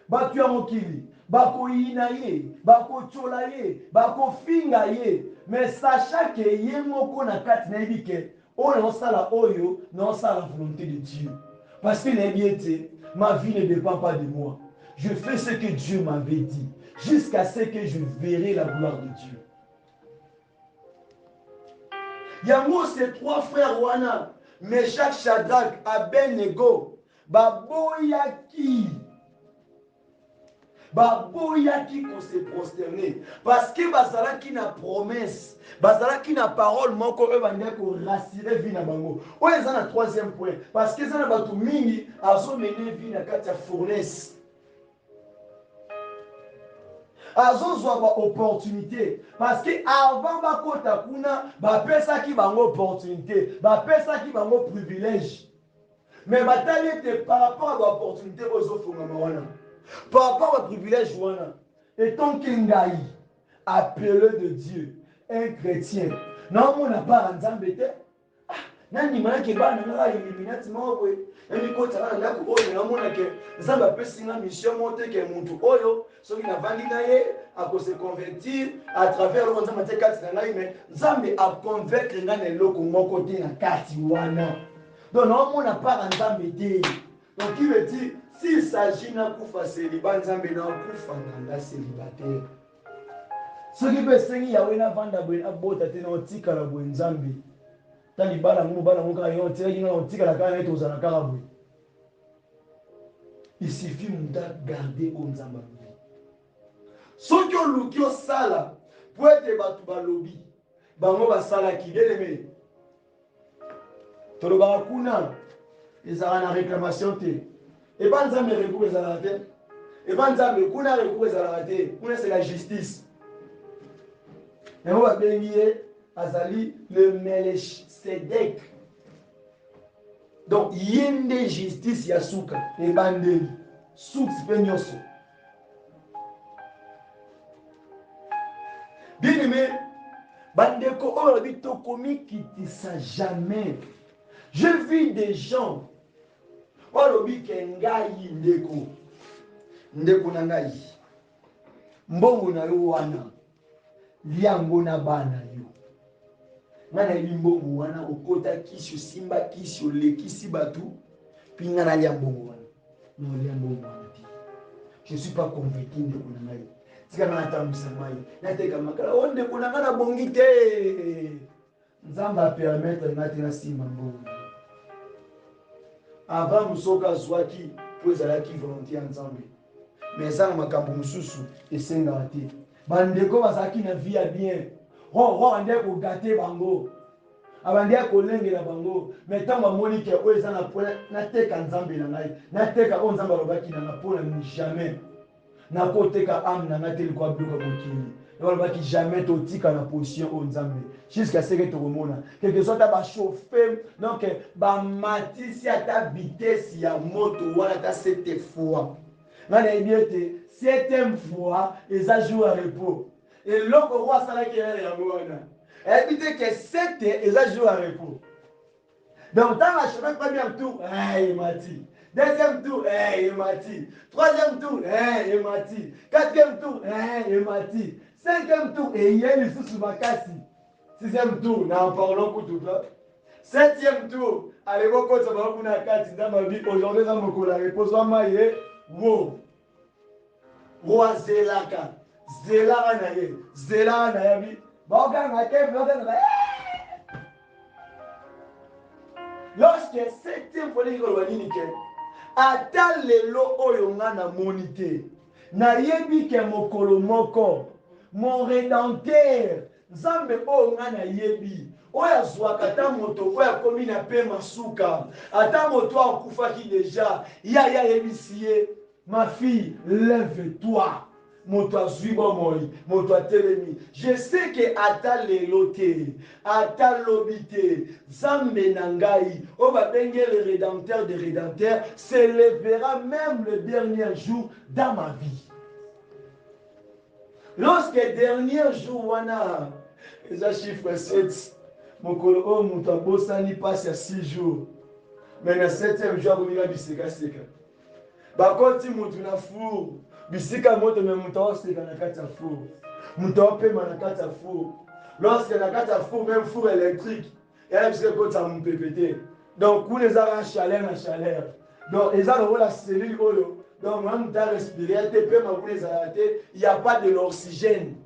batu ya mokili bako yina ye bako chola ye bako finga ye mais sachant que ye moko na kati na yebike oyo na sala oyo na sala la volonté de Dieu parce que na biete ma vie ne dépend pas de moi. Je fais ce que Dieu m'avait dit jusqu'à ce que je verrai la gloire de Dieu. Yango ces trois frères wana Meshach, Shadrach, Abednego baboyaki qu'on se prosterner parce que bazalaki na promesse bazalaki na parole moko eux bandi ko rassurer vie na bango oyo eza na troisième point parce que eza na bato mingi azomene vie na kati ya fournaise azozwa ba opportunité parce que avant bakota kuna bapesaki bango opportunité bapesaki bango privilège mais batali ete par rapport à ba opportunité ozofungama wana par rapport à privilège wana étant kengai appelé de Dieu un chrétien non mon part nzambe te nani manake bana ngala illuminati mabwe nani ko tsana ndako oyo na mona ke nzambe apesinga mission monte ke muntu oyo soki na vandi na ye ako se convertir à travers le nzambe te kati na ngai mais nzambe a convaincre ngana eloko moko te na kati wana donc non mona part nzambe te donc il veut dire s'il s'agit na kufa célibat nzambe na kufa nanga célibataire soki be sengi yawe na vanda bwe abota te na otika la bwe nzambe tali bala mu kaka yo tiraki na otika la kaka na ito zana kaka bwe il suffit muta garder au nzamba soki oluki osala po ete bato balobi bango basalaki bien-aimé tolobaka kuna ezalaka na réclamation te eba nzambe recours ezalaka te eba nzambe kuna recours ezalaka te kuna c'est la justice yango babengi ye azali le Melchisedec donc ye nde justice ya suka ebandeli suki mpe nyonso bien-aimé bandeko oyo lobi tokomikitisa jamais. Je vis des gens olobi ke ngai ndeko na ngai mbongo na yo wana liango na bana yo ngana yebi mbongo wana okota kisi osimba kisi olekisi batu puis ngana lia mbongo wana no lia mbongo wana ti je suis pas convaincu ndeko na ngai tika na tambisa mai nateka makala o ndeko na ngana bongi te nzamba a permettre ngati na simba mbongo avant musoka zwaki po ezalaki volonté ya nzambe mais eza na makambo mosusu esengaka te bandeko bazalaki na vie ya bien ande kogate bango abandi kolengela bango mais ntango bamoni ke oyo eza na po nateka nzambe na ngai nateka oyo nzambe alobaki nanga mpona jamais nakoteka ame na ngai te likwa biloko mokili balobaki jamais totika na position oyo nzambe jusqu'à ce que tokomona quelque soit ta bachauffe donc bamatisi ata vitesse ya moto wana ata 7 fois nga nayebi ete 7e fois eza jour ya repos eloko oko asalaki yango wana ayebi te ke 7 eza jour ya repos donc ntango achemin premier tour emati deuxième tour emati troisième tour emati quatrième tour emati 5e tour eye lisusu makasi 6e tour na parlons kutuka 7e tour alekokotisa bango kuna kati nzambe abi aujourd'hui eza mokolo ya repos wama ye wo roi zelaka zelaka na ye zelaka na yabi baokanga te baokanga lorsque 7e fois ndenge koloba nini ke ata lelo oyo nga namoni te nayebi ke mokolo moko mon rédempteur nzambe oyo nga nayebi oyo azwaka ata moto oyo akomi na pema suka ata moto akufaki deja ya yebisi ye ma fille lève-toi moto azwi bomoi, moto atelemi. Je sais que ata lelo te, ata lobi te, Nzambe na ngai, o babenge le rédempteur des rédempteurs, s'élèvera même le dernier jour dans ma vie. Lorsque dernier jour wana, eza chiffre 7, mokolo o moto abosani passe ya 6 jours. Mais na 7e jour akomi biseka seka. Bakoti mutu na four, bisika moto me mutu oseka na kati ya four. Mutu opema na kati ya four. Lorsque na kati ya four, même four électrique, et là bisika koti ya mupepete. Donc kuna ezaka na chaleur na chaleur. Donc eza lokola cellule oyo. Donc même ta respirer te pe makuna ezala te, il y a pas de l'oxygène.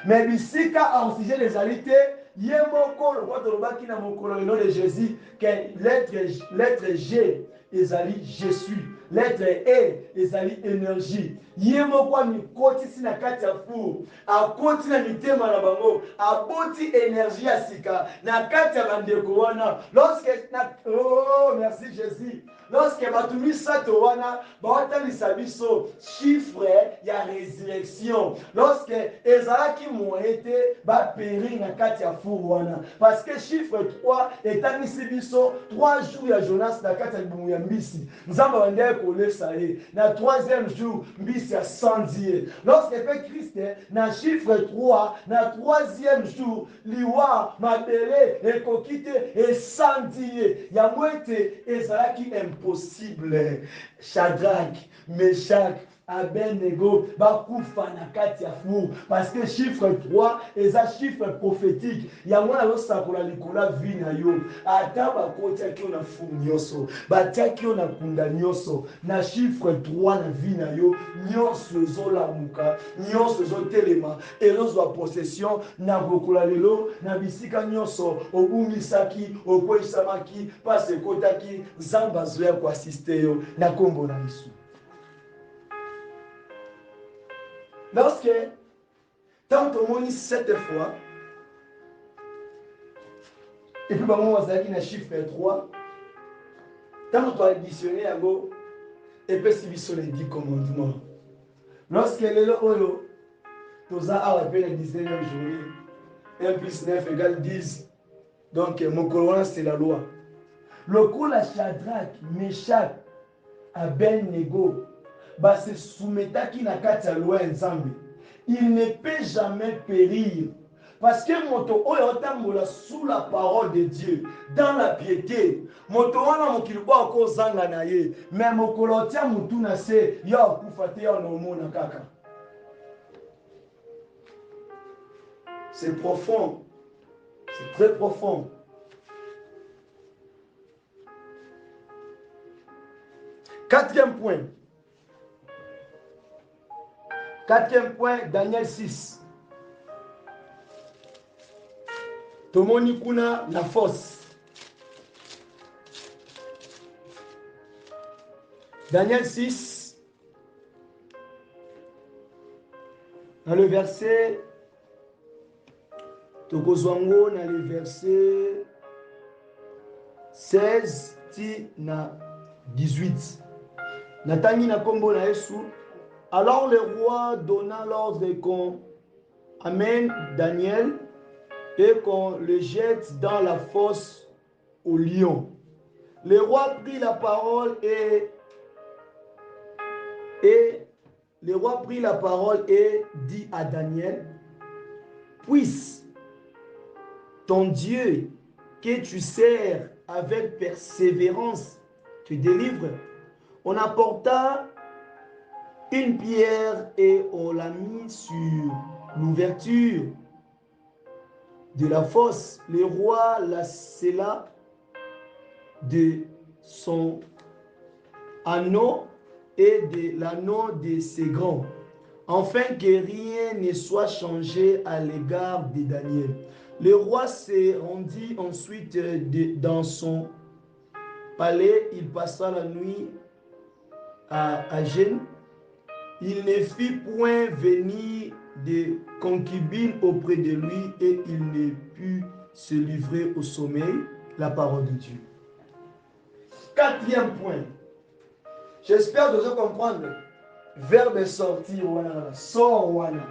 Mais bisika oxygène ezali te, ye moko lokwa tolobaki na mokolo lelo de Jésus que lettre G ezali je suis, lettre E ezali énergie. Ye moko amikotisi na kati ya four, akoti na mitema na bango, aboti énergie ya sika na kati ya bandeko wana. Lorsque oh merci Jésus. Lorsque bato misato wana baotalisa biso chiffre ya résurrection, lorsque ezalaki moye te bapérir na kati ya four wana, parce que chiffre 3 etangisi biso 3 jours ya Jonas na kati ya libumu ya mbisi. Nzambe bandeki kolesa ye na 3e jour mbisi ya 110 ye. Lorsque fait Christ na chiffre 3 na 3e jour liwa mabele ekoki te e 110 ye. Ya mwete ezalaki impossible. Shadrach, Meshach, Abednego bakufa na kati ya four, parce que chiffre 3 eza chiffre prophétique. Yango na losakola likola vi na yo, ata bakotiaki yo na four nyonso, batiaki yo na kunda nyonso, na chiffre 3 na vi na yo nyonso ezolamuka, nyonso ezotelema, ezozwa possession na bokola lelo na bisika nyonso obumisaki, okweyisamaki, pasi ekotaki, Nzambe azoya koasiste yo na kombo na Yesu. Lorsque, tant au moins 7 fois, et puis on va dire chiffre 3, tant on a additionné à go, et puis si vous les 10 commandements. Lorsque les lois, tous a appelé le 19e jour, 1 plus 9 égale 10. Donc, mon colonne, c'est la loi. Le coup, la Shadrach, Meshach, Abednego, bah c'est soumetaki na kati ya loi nzambe. Il ne peut jamais périr. Parce que moto oyo otambola sous la parole de Dieu, dans la piété. Moto wana mokili kwa ko zanga na ye, mais mokolo tia mutu na se ya okufa te ya nomona kaka. C'est profond. C'est très profond. Quatrième point, Daniel 6. Tomoni kuna la force. Daniel 6, dans le verset, Tokozwango, dans le verset 16, na 18. Natani na kombo na Yesu. Alors le roi donna l'ordre qu'on amène Daniel et qu'on le jette dans la fosse au lion. Le roi prit la parole et dit à Daniel: puisse ton Dieu que tu sers avec persévérance te délivre. On apporta une pierre et on l'a mis sur l'ouverture de la fosse. Le roi la scella de son anneau et de l'anneau de ses grands, afin que rien ne soit changé à l'égard de Daniel. Le roi se rendit ensuite dans son palais. Il passa la nuit à Gênes. Il ne fit point venir de concubines auprès de lui et il ne put se livrer au sommeil. La parole de Dieu. Quatrième point. J'espère que vous comprendre. verbe sortir wana sort wana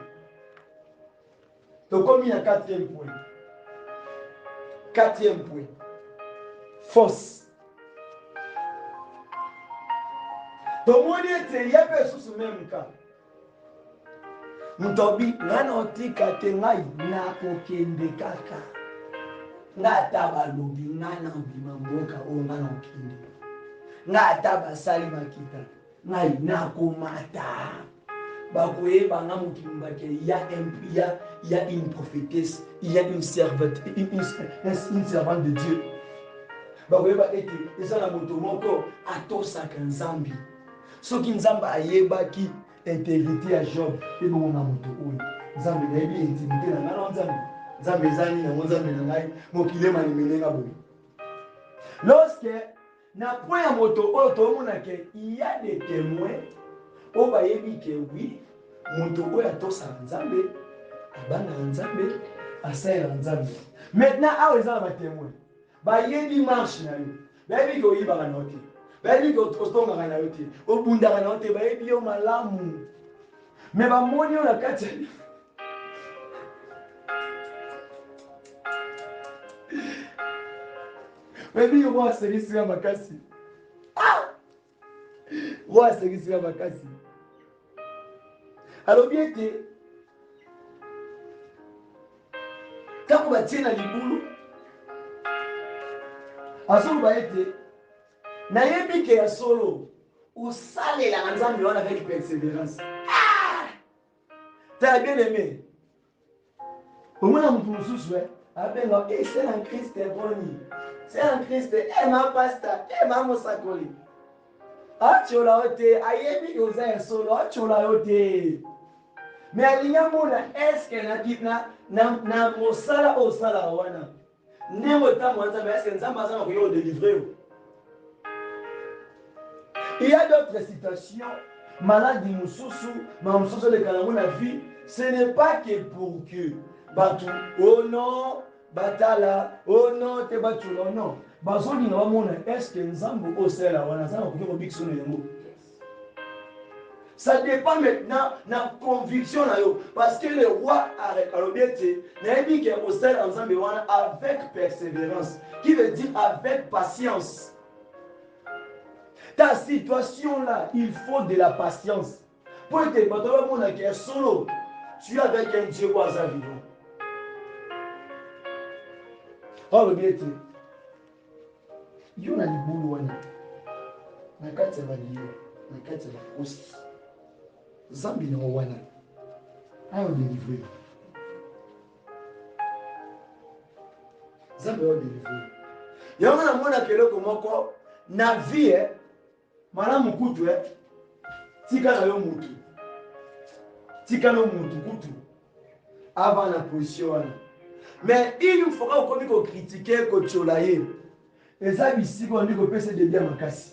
tokomi na quatrième point. Quatrième point. Force. tomoni ete ye mpe susu même ka mutobi ngana otika te ngai nakokende kaka nga ata balobi nga na mbima mboka oyo nga na okende nga ata basali makita ngai nakomata bakoyeba nga mokili mbake il y a une prophétesse, il y a une servante, une servante de Dieu. Bakoyeba ete eza na moto moko atosaka nzambi soki nzambe ayebaki intégrité ya Job ebongo na moto oyo nzambe nayebi intimité na ngai na nzambe nzambe ezali nango nzambe na ngai mokili emanimelenga boye. Lorsque na point ya moto oyo tomonake il y a des témoins oyo bayebi ke oui moto oyo atosaka nzambe abanga nzambe asalela nzambe. Maintenant awa eza na batémoin bayebi marche na yo bayebi ke oyibaka na yo te bayebi ke otongaka na yo te obundaka na yo te bayebi yo malamu me bamoni yo na kati ya bayebi yo mwa asekisika makasi mwa asekisika makasi alobi ete ntango batie na libulu azoloba ete nayebi ke ya solo osalelaka nzambe wana avec persévérance. Tala bien aimé omona motu mosusu abenga c'est en Christ boni c'est en Christ ma pasta ma mosakoli atiola yo te ayebi ke oza ya solo atiola yo te me alingi amona eske na mosala oyo osalaka wana ndenge otambola nzambe eske nzambe aza na koya odelivre yo. Il y a d'autres situations maladi mosusu mosusu olekana ngo na vie ce n'est pas que pour que bato oh non batala oh non te batula non bazolinga bamona eske nzambe osala wana aza na koya kobikisa na yango. Ça dépend maintenant de la conviction. Parce que le roi a dit avec persévérance, qui veut dire avec patience. Ta situation là, il faut de la patience. Pour être solo, tu es avec un Dieu voisin vivant. Oh le bien, il y a des boulots. Il y a des boulots. Zambi na wana ayo délivrer Zambi ayo délivrer yango na mona keloko moko na vie malamu kutu tika na yo mutu tika no mutu kutu avant la position wana mais il faut pas okomi ko critiquer ko tchola ye eza bisiko ndi ko pesa de bien makasi.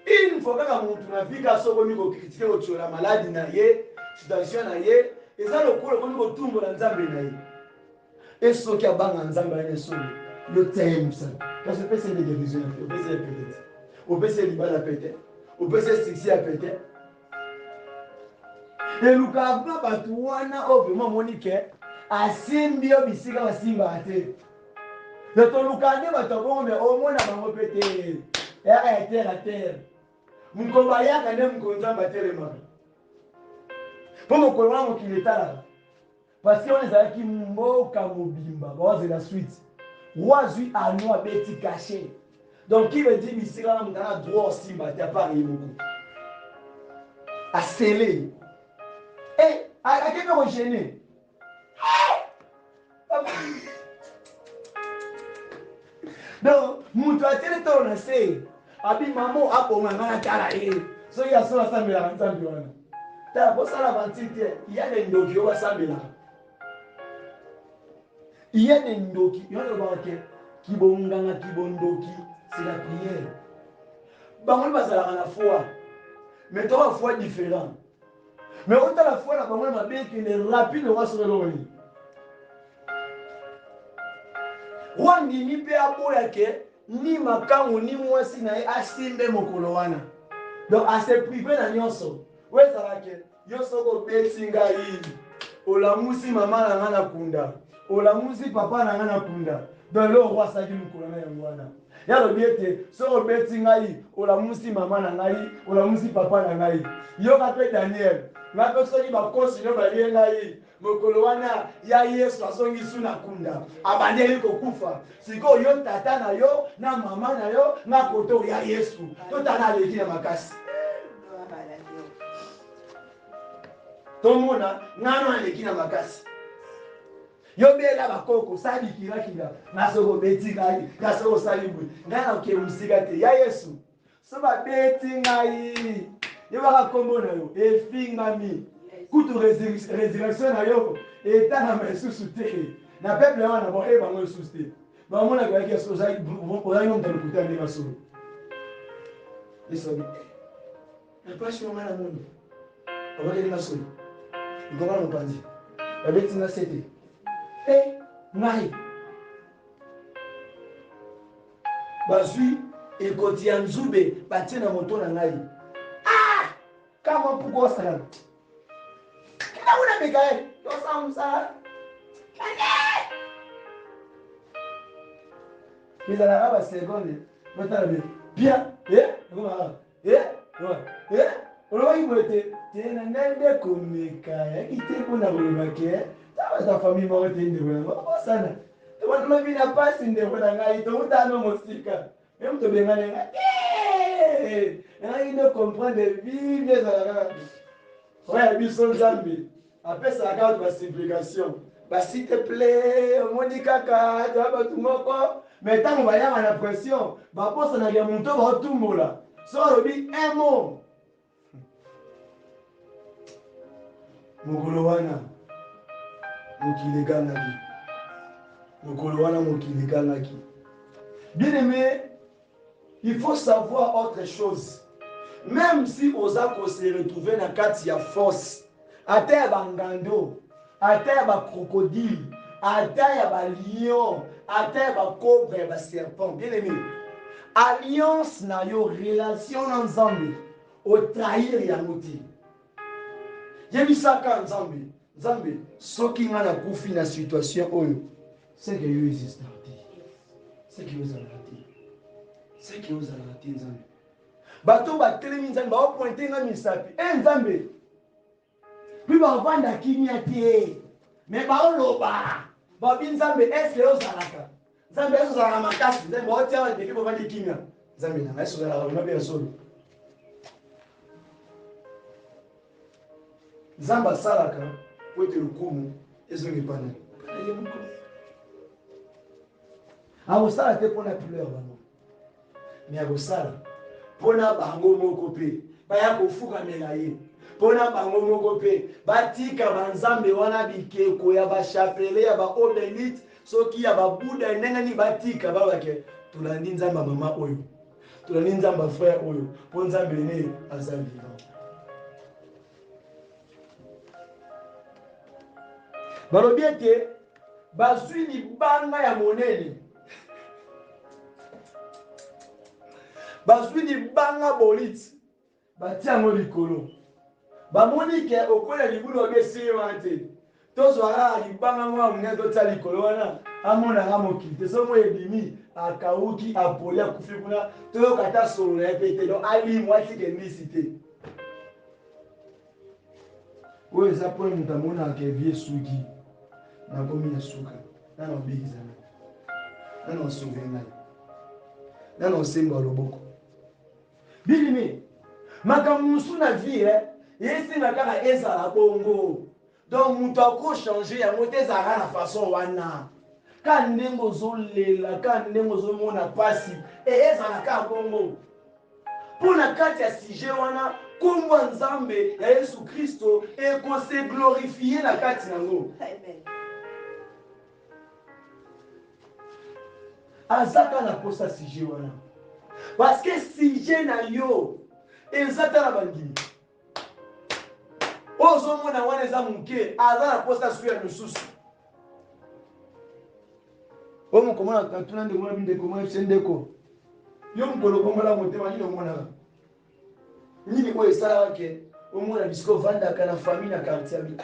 Il faut que les gens soient critiqués sur la maladie, la situation, et ça le coup, le tombe dans Nzambe. Et ce qui a ban Nzambe, le thème, ça. Parce que c'est des divisions, on peut se répéter. On peut se libérer à péter. On peut se strixer à péter. Et le cas, Batouana, vraiment, Monique, a Simbio, Bissika, a Simba, a Té. Le Tolucane, Batabon, mais au moins, on va répéter. Et à terre. Mukomba yaka nde mukonza batelema po mokolo wana mokili etalaka parce que on ezalaki mboka mobimba bawaze la suite wazwi ano abeti caché donc qui veut dire bisika wana mutu ana droit osimba te apart ye moko asele akepe kogene donc mutu atele tolo na se abi mamo abonga ngana tala so ya so asambela nzambe wana tala bosala bantite il y a des ndoki oba sambela il y a des ndoki yono banke kibonganga kibondoki c'est la prière bango bazala na foi mais toi la foi différent mais on la foi la bango mabe que le rapide va se reloni wangi ni pe aboya ke ni makango ni mwasi na ye asimbe mokolo wana Donc, à se priver dans nyonso. Où est-ce que nyonso ko betinga yi. Olamusi maman na ngana kunda. Olamusi papa na ngana kunda. Donc, le roi sa ki mukolo na yangwana. Ya lo biete, so ko betinga yi. Olamusi maman na ngai, olamusi papa na ngai. Yo ka pe Daniel. Na pe so ki ba konsinyo ba liye ngai. Mokolo wana ya Yesu azongisu na kunda. Abandeli kokufa. Siko yo tata na yo, na mama na yo, na koto ya Yesu. Totana aleki na makasi. Tomona ngano aleki na makasi. Yo bela bakoko sali kila na soko beti ngai na soko sali bui ngana ke musika te ya Yesu so ba beti ngai yo ba kombo na yo e finga mi kutu résurrection na yo et na mesusu te na peuple wana bo e bango susu te ba mona ka ke so sai bo ya ngomta kuta ni baso eso na pashi mama na mundo ba ke ni baso ngoma no panzi ba beti na sete ngai bazwi ekoti ya nzube batie na moto na ngai kama puko osala kina una Mikael yosamsa kizala aba seconde batala bien oloyi bote tena nende komeka ya kiteko na bolobake ta famille moko te ndeko yango osana tobandolobi na pasi ndeko na ngai toutano mosika meme tobengana ngai ngai ne comprendre vive ezalaka oya biso nzambe apesaka bato basimplication s'il te plaît omoni kaka toya bato moko mais ntango bayaka na pression baposanaka moto baotumbola so alobi un mot mokolo wana mokili ekangaki. Bien aimé, il faut savoir autre chose. Même si oza ko se retrouver na kati ya force, ata ya bangando, ata ya ba crocodile, ata ya ba lion, ata ya ba cobra, ya ba serpent. Bien aimé, alliance na yo relation na Nzambe, o trahir ya moti. Yebisaka Nzambe. Nzambe soki nga na kufi na situation oyo c'est que yo existe c'est que yo zalaka te Nzambe bato batelemi Nzambe baopointe nga misapi Nzambe mpi bavanda kimia te me baoloba babi Nzambe eske ozalaka Nzambe ezozalaka makasi Nzambe baotia badeki bovandi kimia Nzambe nanga ezozalaka bima mpe ya solo Nzambe asalaka po ete lokumu ezongepa na ye moko akosala te mpona pleur bango me akosala mpona bango moko mpe baya kofukamela ye mpona bango moko mpe batika banzambe wana bikeko ya bachapele ya baobelite soki ya babuda ndenge nini batika babake tolandi nzambe ya mama oyo tolandi nzambe ya frère oyo mpo nzambe ne aza vivant balobi ete bazwi libanga ya monene bazwi libanga boliti batia yango likolo bamoni ke okola libulu obe esili wana te tozwaka libanga ngo amune totia likolo wana amonanga mokili te somo ebimi akauki apoli akufi kuna toyoka ata solo na ye mpe te donc alimwa atike ndisi te oyo eza mpo moto amonaka evie suki nakomi na suka nana obikisa ngai nana osauve ngai nana osemba loboko bilimi makambo mosusu na vie esenga kaka ezala bongo donc moto akochange yango te ezalaka na façon wana ka ndenge ozolela ka ndenge ozomona mpasi ezalaka bongo mpo na kati ya sujet wana kombo ya nzambe ya yesu kristo ekose glorifie na kati nango azaka na posa sujet wana parce que sujet na yo eza ta na bandimi ozomona wana eza moke aza na posa su ya mosusu o mokomona katuna ndeko na bindeko mwa se ndeko yo mokolo bongola motema nini omonaka nini oyo esalaka ke omona bisika ovandaka na famille na quartier abi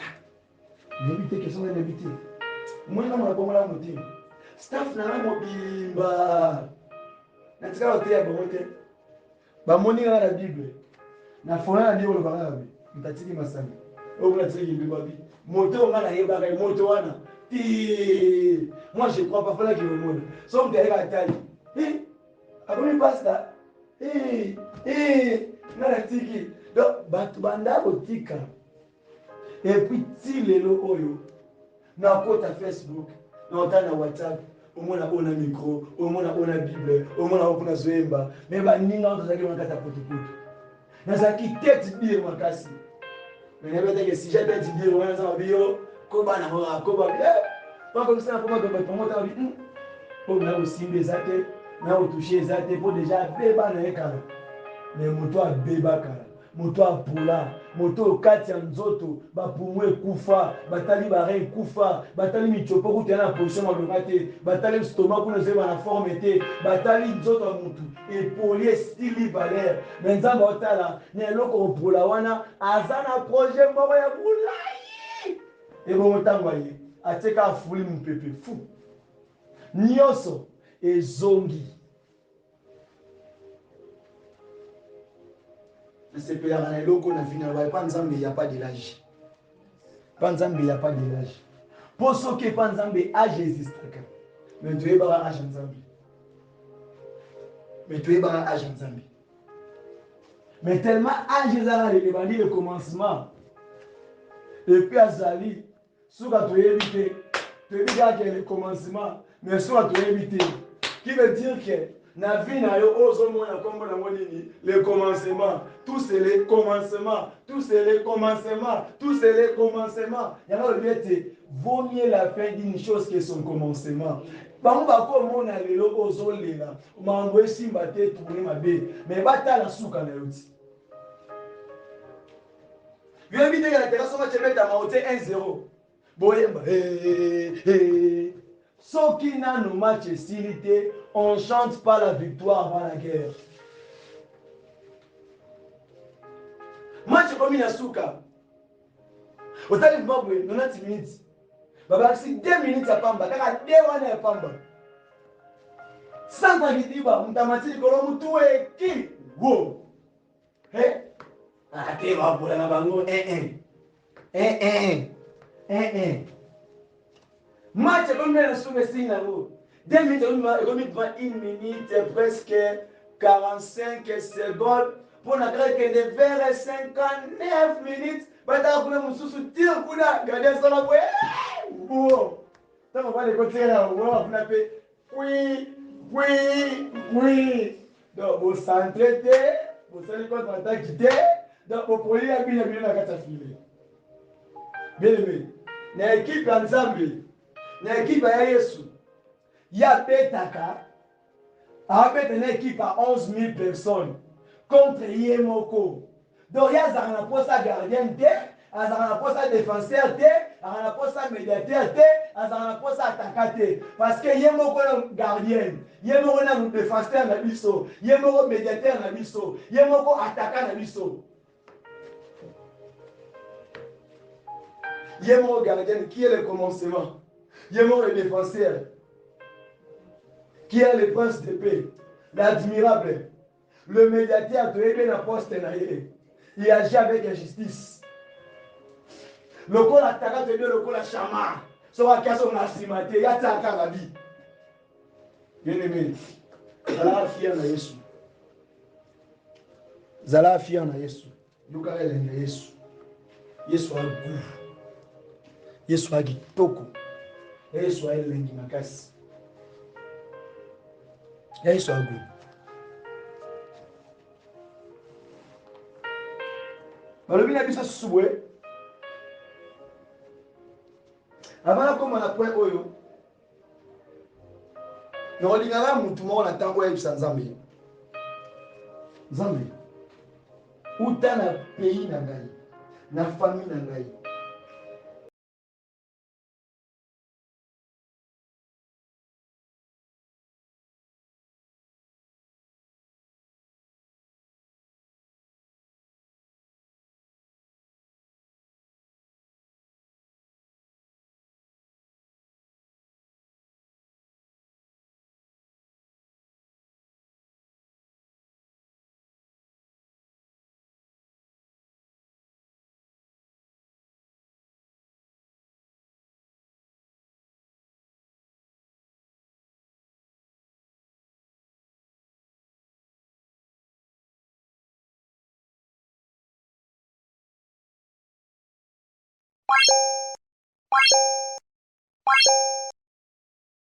nayebi te question nga nayebi te omoni nga mona bongola motima staff na nga mobimba natika bateya bango te bamoni nga na bible na fona na ndenge olobaka yabe ntatiki masanga omona tikaki mbibabi moto nga nayebaka moto wana moi je crois pas fallait qu'il me montre so mtu aleka atali akomi pasta nga natiki donc bato banda kotika epuis ti lelo oyo nakota Facebook naota na WhatsApp omona ona micro omona ona bible omona okuna zoyemba me baninga tozalaki makati ya potopoto nazalaki tete dire makasi menebeteke si ja tete dire wana za mabio kobana koba bakomisa na poma bapomota babi po na kosimba eza te na kotushe eza te po deja abeba na ye kala me moto abeba kala moto apula moto kati ya nzoto bapumu ekufa batali bare ekufa batali michopo kuta na position malonga te batali stoma kuna ezeba na forme te batali nzoto ya motu epoli estili valeur me nzambe otala na eloko kopula wana aza na projet moko ya molai ebongo ntango aye ateka afuli mopepe fu nyonso ezongi nasepelaka na eloko na vina loba epa nzambe ya pas de l'âge pa nzambe ya pas de l'âge mpo soki epa nzambe age existaka me toyebaka age ya nzambe mais tellement age ezaka lebandi le commencement epuis azali soka toyebi te toyebi kaka le commencement mais soka toyebi te qui veut dire que na vie na yo ozomona kombo nango nini le commencement tout c'est le commencement tout c'est le commencement tout c'est le commencement yango lobi ete vaut mieux la fin d'une chose que son commencement bango bakomona lelo ozolela mambo esimba te tourne mabe mais batala suka na yo ti yoyebi te kala teka soma chemeta maote 1-0 boyemba soki nano match esili te on chante pas la victoire avant la guerre match komi na suka otali Zimbabwe 90 minutes babakisi 2 minutes ya pamba kaka 2 wana ya pamba santa kitiba mtamatili kolo mutu eki wo ate babola na bango match komi na suka esili nango 2 minutes komi devant 1 minute presque 45 secondes pour na kende vers 59 minutes bataka kuna mususu tire kuna gardien sala bwe tango bale kotera wona kuna pe donc bo centre te bo sali contre attaque te donc bo poli ya bina na kata file bien aimé na équipe ya Nzambe na équipe ya Yesu ya betaka abeta na équipe à 11 000 personnes contre Yemoko. Donc, il y a un poste gardien, un poste défenseur, un poste médiateur, un poste attaquant. Parce que Yemoko est gardien, Yemoko est défenseur, Yemoko est médiateur, Yemoko est attaquant. Yemoko gardien, qui est le commencement? Yemoko est défenseur, qui est le prince de paix, l'admirable. Le médiateur doit aider la poste. Il agit avec injustice. Le col attaquant te dit le col à chama. Soit qu'à son assimate, il y a ta carabi. Bien aimé, Zala fier na Yesu. Zala fier na Yesu. Yukare lenga Yesu. Yesu a goût. Yesu a kitoko. Yesu a lengi makasi. Yesu a goût. balobi na biso subwe avant koma na point oyo naolingaka mutu moko na ntango oyebisa nzambe uta na pays na ngai na famille na ngai